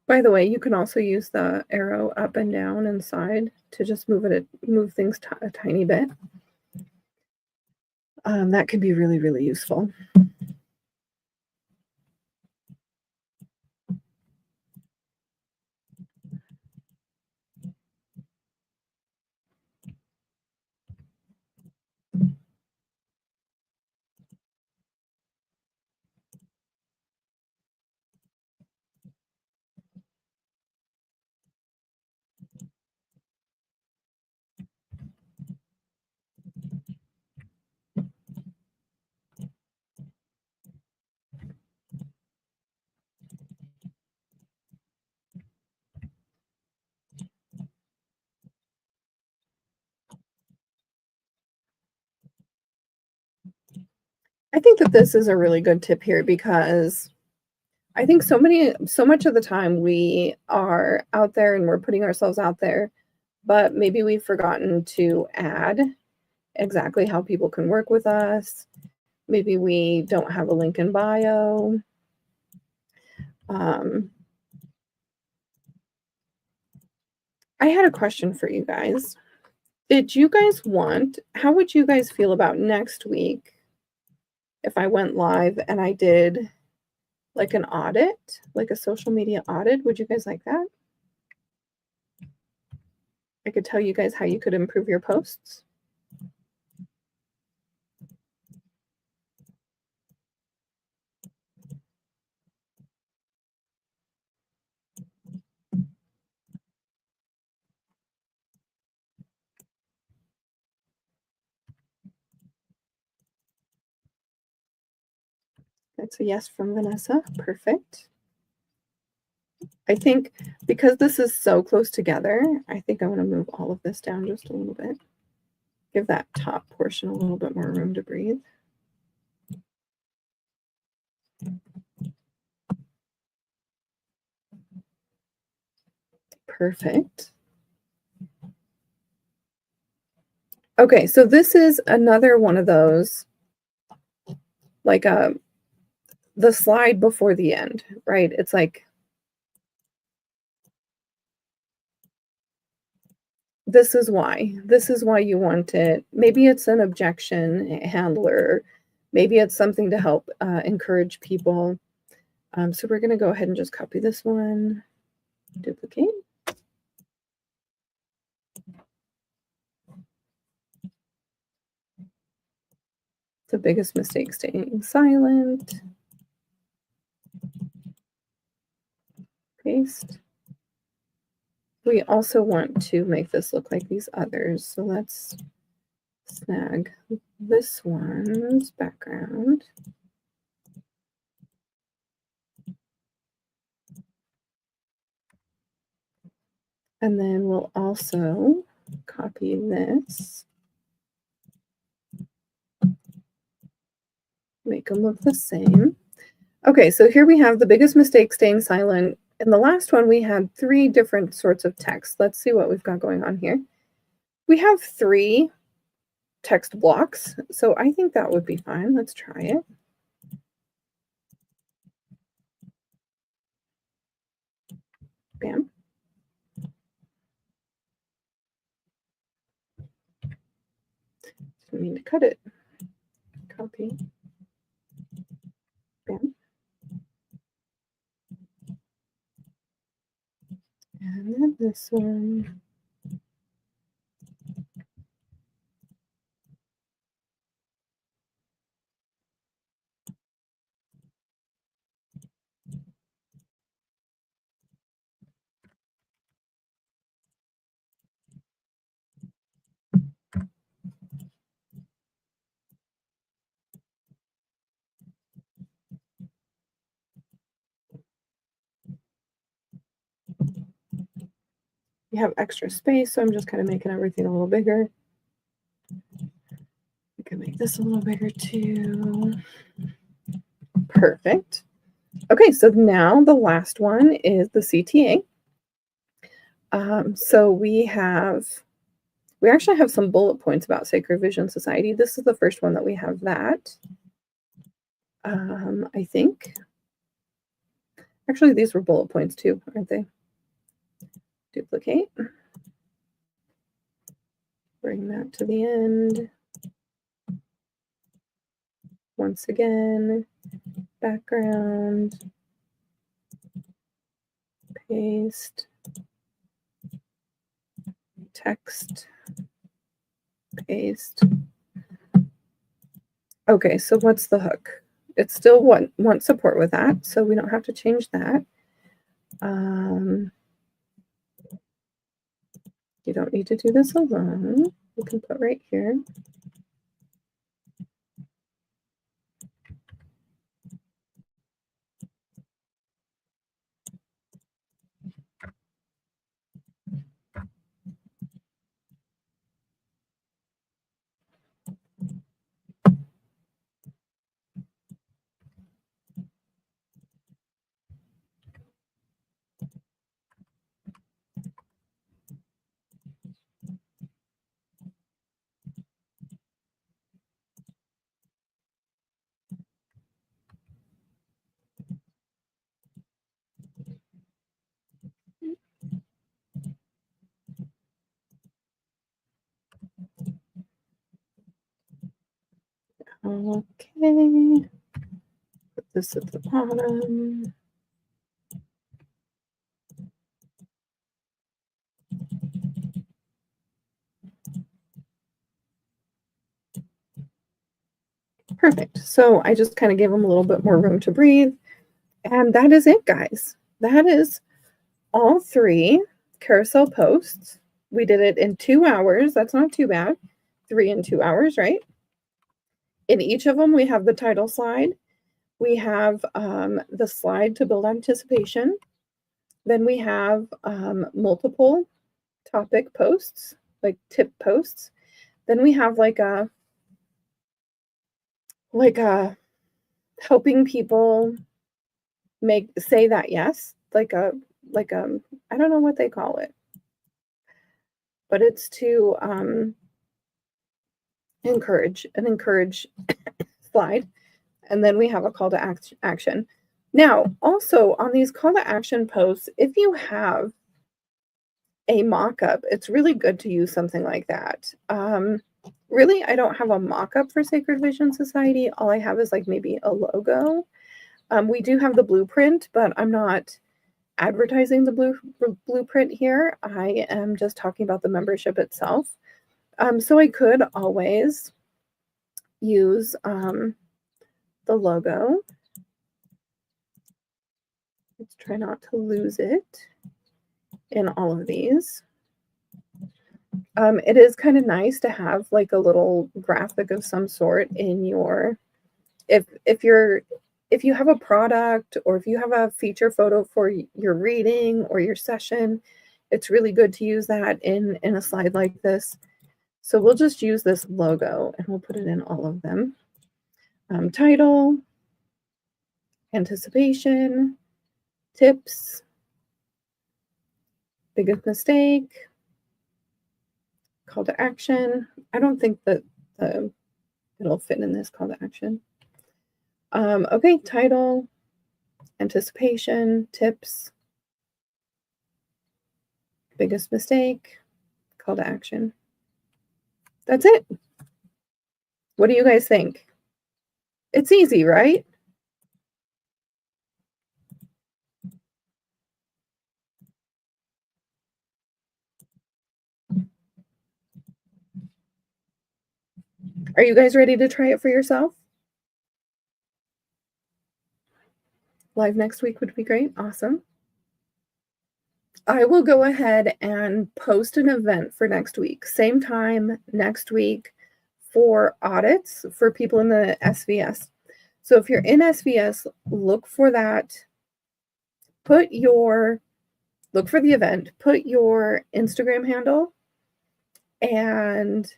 By the way, you can also use the arrow up and down and side to just move things a tiny bit. That can be really, really useful. I think that this is a really good tip here because I think so much of the time we are out there and we're putting ourselves out there, but maybe we've forgotten to add exactly how people can work with us. Maybe we don't have a link in bio. I had a question for you guys. How would you guys feel about next week if I went live and I did like an audit, like a social media audit? Would you guys like that? I could tell you guys how you could improve your posts. That's a yes from Vanessa. Perfect. I think because this is so close together, I think I want to move all of this down just a little bit. Give that top portion a little bit more room to breathe. Perfect. Okay, so this is another one of those, like the slide before the end, right? It's like, this is why. This is why you want it. Maybe it's an objection handler. Maybe it's something to help encourage people. So we're going to go ahead and just copy this one, duplicate. The biggest mistake, staying silent. Paste. We also want to make this look like these others. So let's snag this one's background. And then we'll also copy this. Make them look the same. Okay, so here we have the biggest mistake, staying silent. In the last one, we had 3 different sorts of text. Let's see what we've got going on here. We have 3 text blocks, so I think that would be fine. Let's try it. Bam. I need to cut it. Copy. Bam. And then this one. You have extra space, so I'm just kind of making everything a little bigger. We can make this a little bigger too. Perfect. Okay, so now the last one is the CTA. So we actually have some bullet points about Sacred Vision Society. This is the first one that we have that. I think. Actually, these were bullet points too, aren't they? Duplicate. Bring that to the end. Once again, background. Paste. Text. Paste. Okay, so what's the hook? It still wants support with that, so we don't have to change that. You don't need to do this alone. We can put right here. Okay. Put this at the bottom. Perfect. So I just kind of gave them a little bit more room to breathe. And that is it, guys. That is all 3 carousel posts. We did it in 2 hours. That's not too bad. 3 in 2 hours, right? In each of them, we have the title slide. We have the slide to build anticipation. Then we have multiple topic posts, like tip posts. Then we have like a helping people say that yes, like a I don't know what they call it, but it's to encourage slide. And then we have a call to action. Now, also on these call to action posts, if you have a mock-up, it's really good to use something like that. Really, I don't have a mock-up for Sacred Vision Society. All I have is like maybe a logo. We do have the blueprint, but I'm not advertising the blueprint here. I am just talking about the membership itself. So I could always use the logo. Let's try not to lose it in all of these. It is kind of nice to have like a little graphic of some sort in your, if you have a product or if you have a feature photo for your reading or your session, it's really good to use that in a slide like this. So we'll just use this logo and we'll put it in all of them. Title, anticipation, tips, biggest mistake, call to action. I don't think that it'll fit in this call to action. Okay, title, anticipation, tips, biggest mistake, call to action. That's it. What do you guys think? It's easy, right? Are you guys ready to try it for yourself? Live next week would be great. Awesome. I will go ahead and post an event for next week. Same time next week for audits for people in the SVS. So if you're in SVS, look for that. Look for the event, put your Instagram handle, and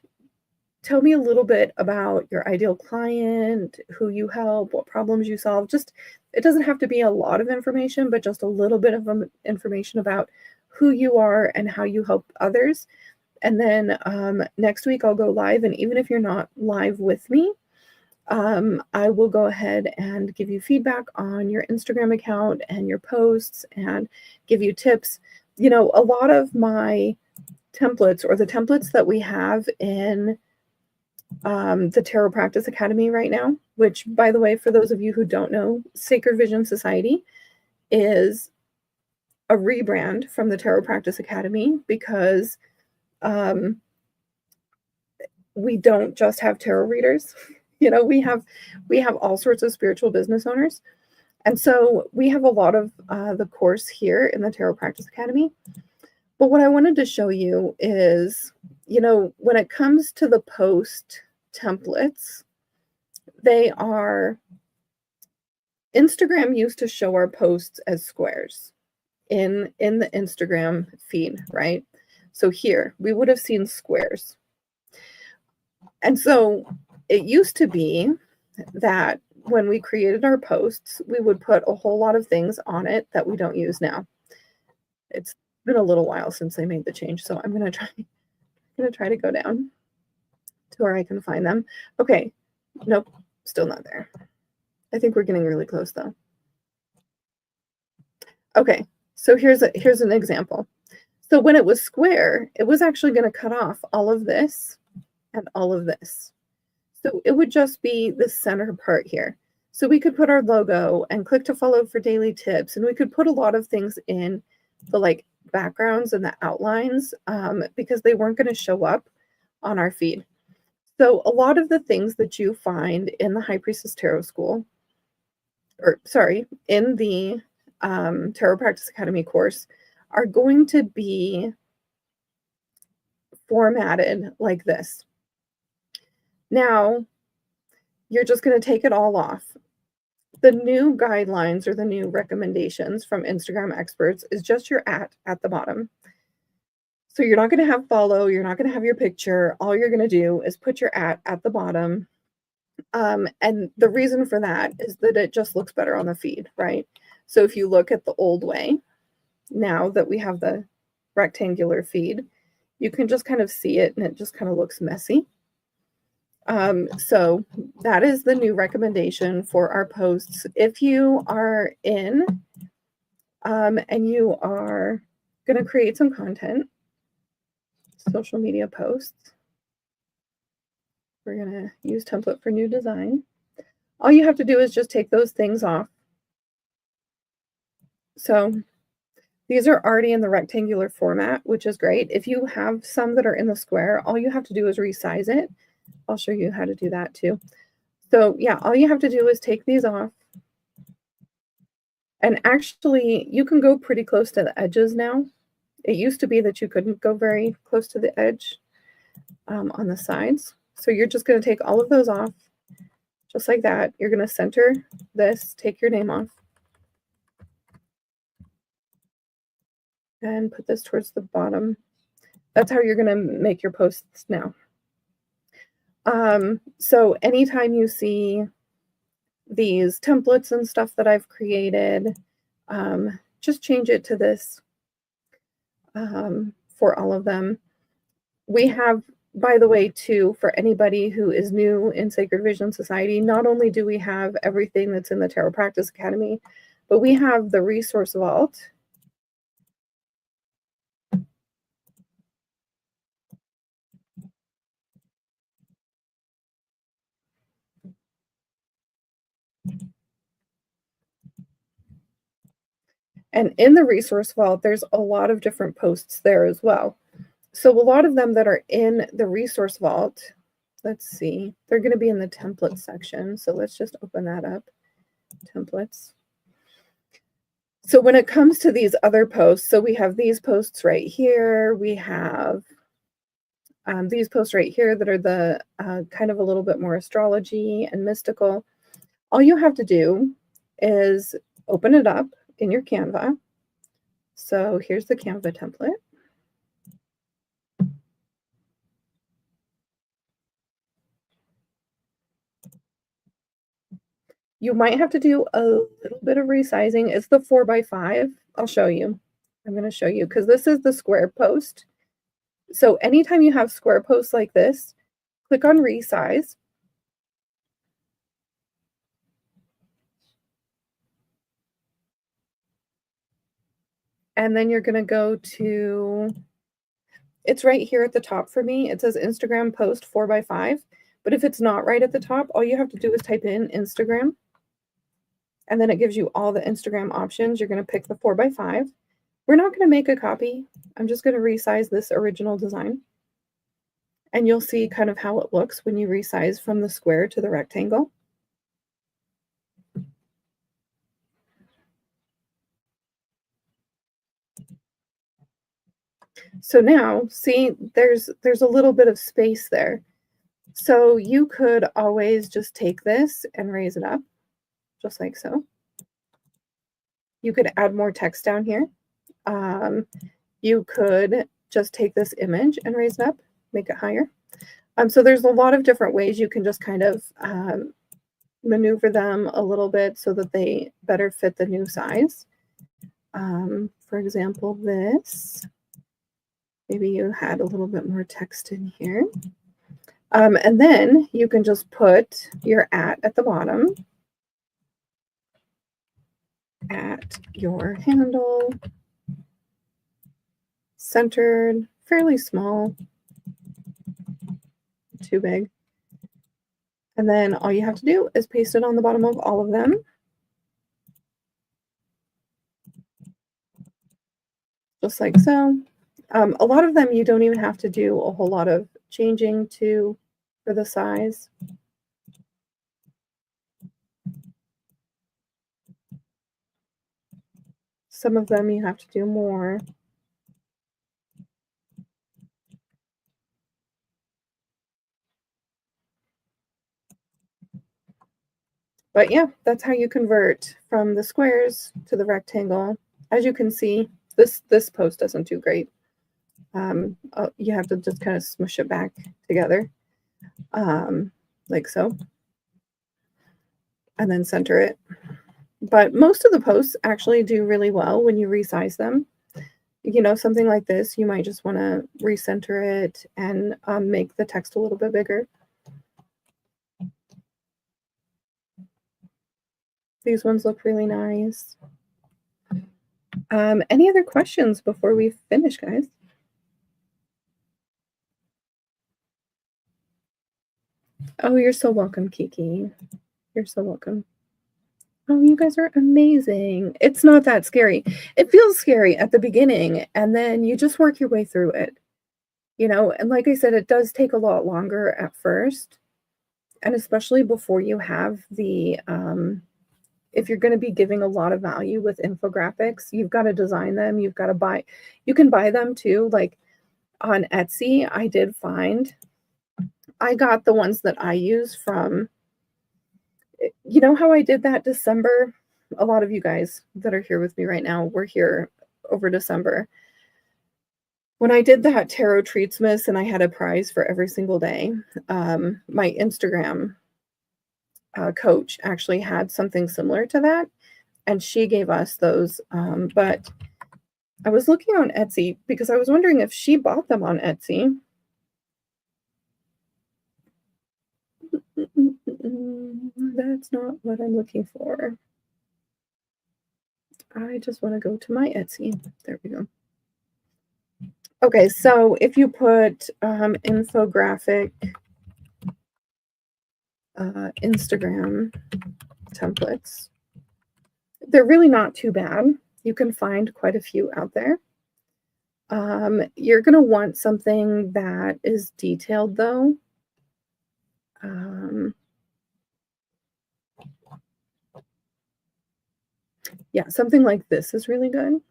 tell me a little bit about your ideal client, who you help, what problems you solve. Just, it doesn't have to be a lot of information, but just a little bit of information about who you are and how you help others. And then next week I'll go live. And even if you're not live with me, I will go ahead and give you feedback on your Instagram account and your posts and give you tips. You know, a lot of my templates, or the templates that we have in the Tarot Practice Academy right now, which, by the way, for those of you who don't know, Sacred Vision Society is a rebrand from the Tarot Practice Academy, because we don't just have tarot readers. You know, we have all sorts of spiritual business owners. And so we have a lot of the course here in the Tarot Practice Academy. But what I wanted to show you is, you know, when it comes to the post templates, Instagram used to show our posts as squares in the Instagram feed, right? So here we would have seen squares. And so it used to be that when we created our posts, we would put a whole lot of things on it that we don't use now. It's been a little while since they made the change, so I'm going to try to go down to where I can find them. Okay, nope, still not there. I think we're getting really close though. Okay, so here's an example. So when it was square, it was actually going to cut off all of this and all of this. So it would just be the center part here. So we could put our logo and click to follow for daily tips. And we could put a lot of things in the like backgrounds and the outlines because they weren't going to show up on our feed. So a lot of the things that you find in the High Priestess Tarot School, or sorry, in the Tarot Practice Academy course, are going to be formatted like this. Now, you're just going to take it all off. The new guidelines or the new recommendations from Instagram experts is just your at the bottom. So you're not going to have follow, you're not going to have your picture. All you're going to do is put your at the bottom. And the reason for that is that it just looks better on the feed, right? So if you look at the old way, now that we have the rectangular feed, you can just kind of see it and it just kind of looks messy. So that is the new recommendation for our posts. If you are in and you are going to create some content, social media posts, we're going to use template for new design. All you have to do is just take those things off. So these are already in the rectangular format, which is great. If you have some that are in the square, all you have to do is resize it. I'll show you how to do that too. So yeah, all you have to do is take these off. And actually, you can go pretty close to the edges now. It used to be that you couldn't go very close to the edge on the sides. So you're just going to take all of those off, just like that. You're going to center this, take your name off, and put this towards the bottom. That's how you're going to make your posts now. So anytime you see these templates and stuff that I've created, just change it to this for all of them. We have, by the way, too, for anybody who is new in Sacred Vision Society, not only do we have everything that's in the Tarot Practice Academy, but we have the resource vault. And in the resource vault, there's a lot of different posts there as well. So a lot of them that are in the resource vault, let's see, they're going to be in the template section. So let's just open that up, templates. So when it comes to these other posts, so we have these posts right here. We have these posts right here that are the kind of a little bit more astrology and mystical. All you have to do is open it up in your Canva. So here's the Canva template. You might have to do a little bit of resizing. It's the 4x5. I'll show you. I'm going to show you because this is the square post. So anytime you have square posts like this, click on resize. And then you're going to go to, it's right here at the top for me. It says Instagram post 4x5. But if it's not right at the top, all you have to do is type in Instagram. And then it gives you all the Instagram options. You're going to pick the 4x5. We're not going to make a copy. I'm just going to resize this original design. And you'll see kind of how it looks when you resize from the square to the rectangle. So now, see, there's a little bit of space there. So you could always just take this and raise it up, just like so. You could add more text down here. You could just take this image and raise it up, make it higher. So there's a lot of different ways you can just kind of maneuver them a little bit so that they better fit the new size. For example, this, maybe you had a little bit more text in here. And then you can just put your at the bottom, at your handle, centered, fairly small, too big. And then all you have to do is paste it on the bottom of all of them. Just like so. A lot of them you don't even have to do a whole lot of changing to for the size. Some of them you have to do more. But yeah, that's how you convert from the squares to the rectangle. As you can see, this post doesn't do great. You have to just kind of smush it back together, like so, and then center it. But most of the posts actually do really well when you resize them. You know, something like this, you might just want to recenter it and make the text a little bit bigger. These ones look really nice. Any other questions before we finish, guys? Oh, you're so welcome, Kiki. You're so welcome. Oh, you guys are amazing. It's not that scary. It feels scary at the beginning, and then you just work your way through it, and like I said, it does take a lot longer at first, and especially before you have the, if you're gonna be giving a lot of value with infographics, you've gotta design them, you've gotta buy you can buy them too, like, on Etsy, I got the ones that I use from you know how I did that December? A lot of you guys that are here with me right now were here over December. When I did that tarot treatsmas and I had a prize for every single day, my Instagram coach actually had something similar to that, and she gave us those. But I was looking on Etsy because I was wondering if she bought them on Etsy. That's not what I'm looking for. I just want to go to my Etsy. There we go. Okay, so if you put infographic Instagram templates, they're really not too bad. You can find quite a few out there. You're going to want something that is detailed, though. Yeah, something like this is really good.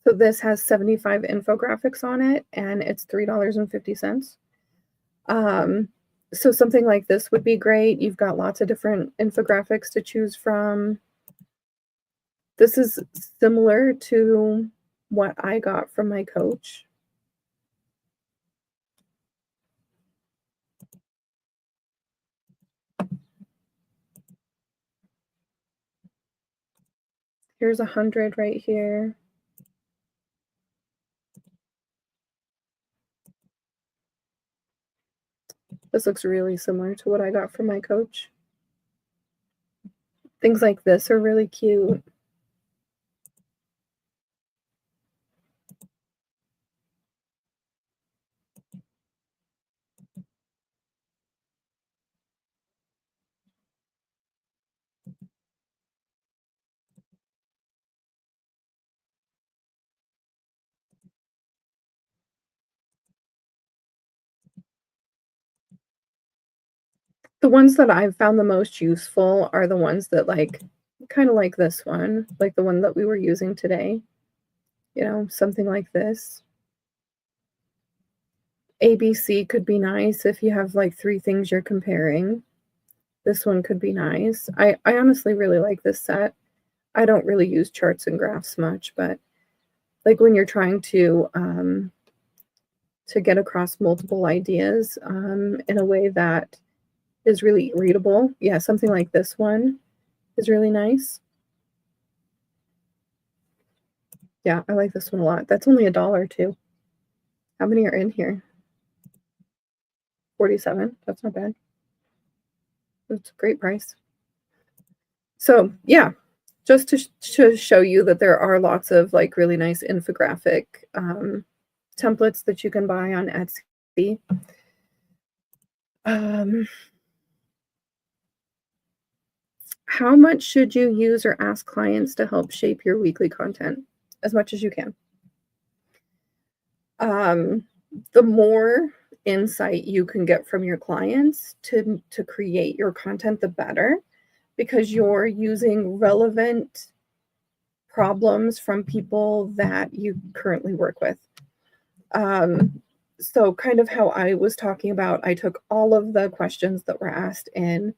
So this has 75 infographics on it, and it's $3.50. So something like this would be great. You've got lots of different infographics to choose from. This is similar to what I got from my coach. Here's 100 right here. This looks really similar to what I got from my coach. Things like this are really cute. The ones that I've found the most useful are the ones that kind of like this one, like the one that we were using today. Something like this. ABC could be nice if you have like 3 things you're comparing. This one could be nice. I honestly really like this set. I don't really use charts and graphs much, but like when you're trying to get across multiple ideas in a way that is really readable. Yeah, something like this one is really nice. Yeah, I like this one a lot. That's only $1 too. How many are in here? 47. That's not bad. That's a great price. So yeah, just to show you that there are lots of like really nice infographic templates that you can buy on Etsy. How much should you use or ask clients to help shape your weekly content? As much as you can. The more insight you can get from your clients to create your content, the better, because you're using relevant problems from people that you currently work with. So kind of how I was talking about, I took all of the questions that were asked in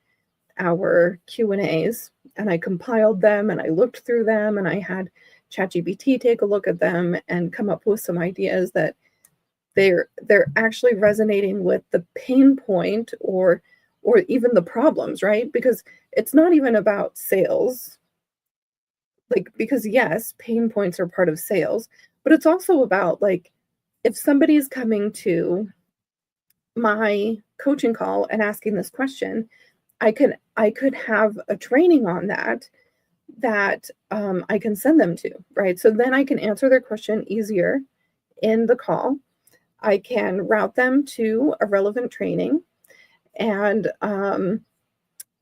our Q&As and I compiled them and I looked through them and I had ChatGPT take a look at them and come up with some ideas that they're actually resonating with the pain point or even the problems, right? Because it's not even about sales. Because yes, pain points are part of sales, but it's also about if somebody's coming to my coaching call and asking this question, I could have a training on that I can send them to, right? So then I can answer their question easier in the call. I can route them to a relevant training, and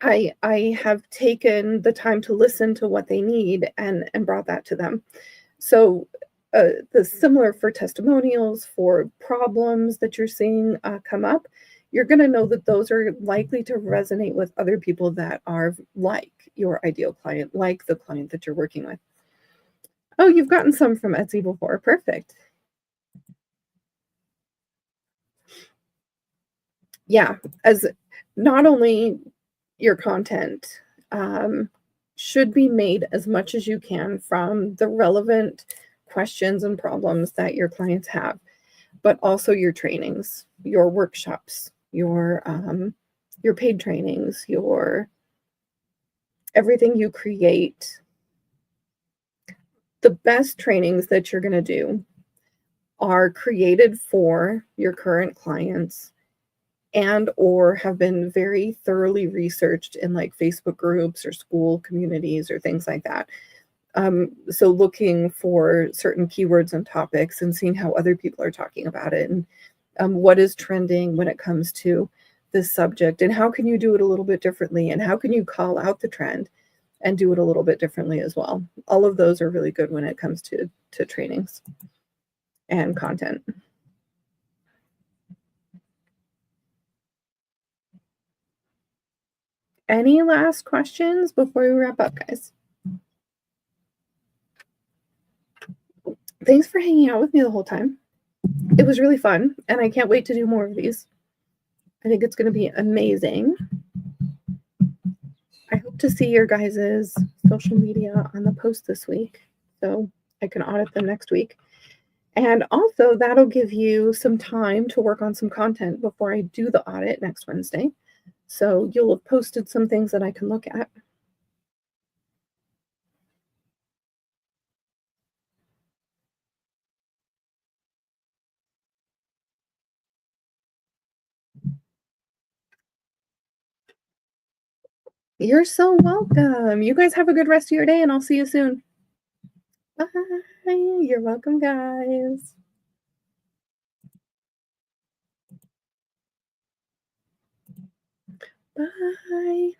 I have taken the time to listen to what they need and brought that to them. So the similar for testimonials, for problems that you're seeing come up, you're going to know that those are likely to resonate with other people that are like your ideal client, like the client that you're working with. Oh, you've gotten some from Etsy before. Perfect. Yeah, as not only your content should be made as much as you can from the relevant questions and problems that your clients have, but also your trainings, your workshops, your paid trainings, your everything you create. The best trainings that you're going to do are created for your current clients and or have been very thoroughly researched in like Facebook groups or school communities or things like that. So looking for certain keywords and topics and seeing how other people are talking about it, and what is trending when it comes to this subject, and how can you do it a little bit differently, and how can you call out the trend and do it a little bit differently as well. All of those are really good when it comes to trainings and content. Any last questions before we wrap up, guys? Thanks for hanging out with me the whole time. It was really fun, and I can't wait to do more of these. I think it's going to be amazing. I hope to see your guys' social media on the post this week so I can audit them next week. And also, that'll give you some time to work on some content before I do the audit next Wednesday. So you'll have posted some things that I can look at. You're so welcome. You guys have a good rest of your day, and I'll see you soon. Bye. You're welcome, guys. Bye.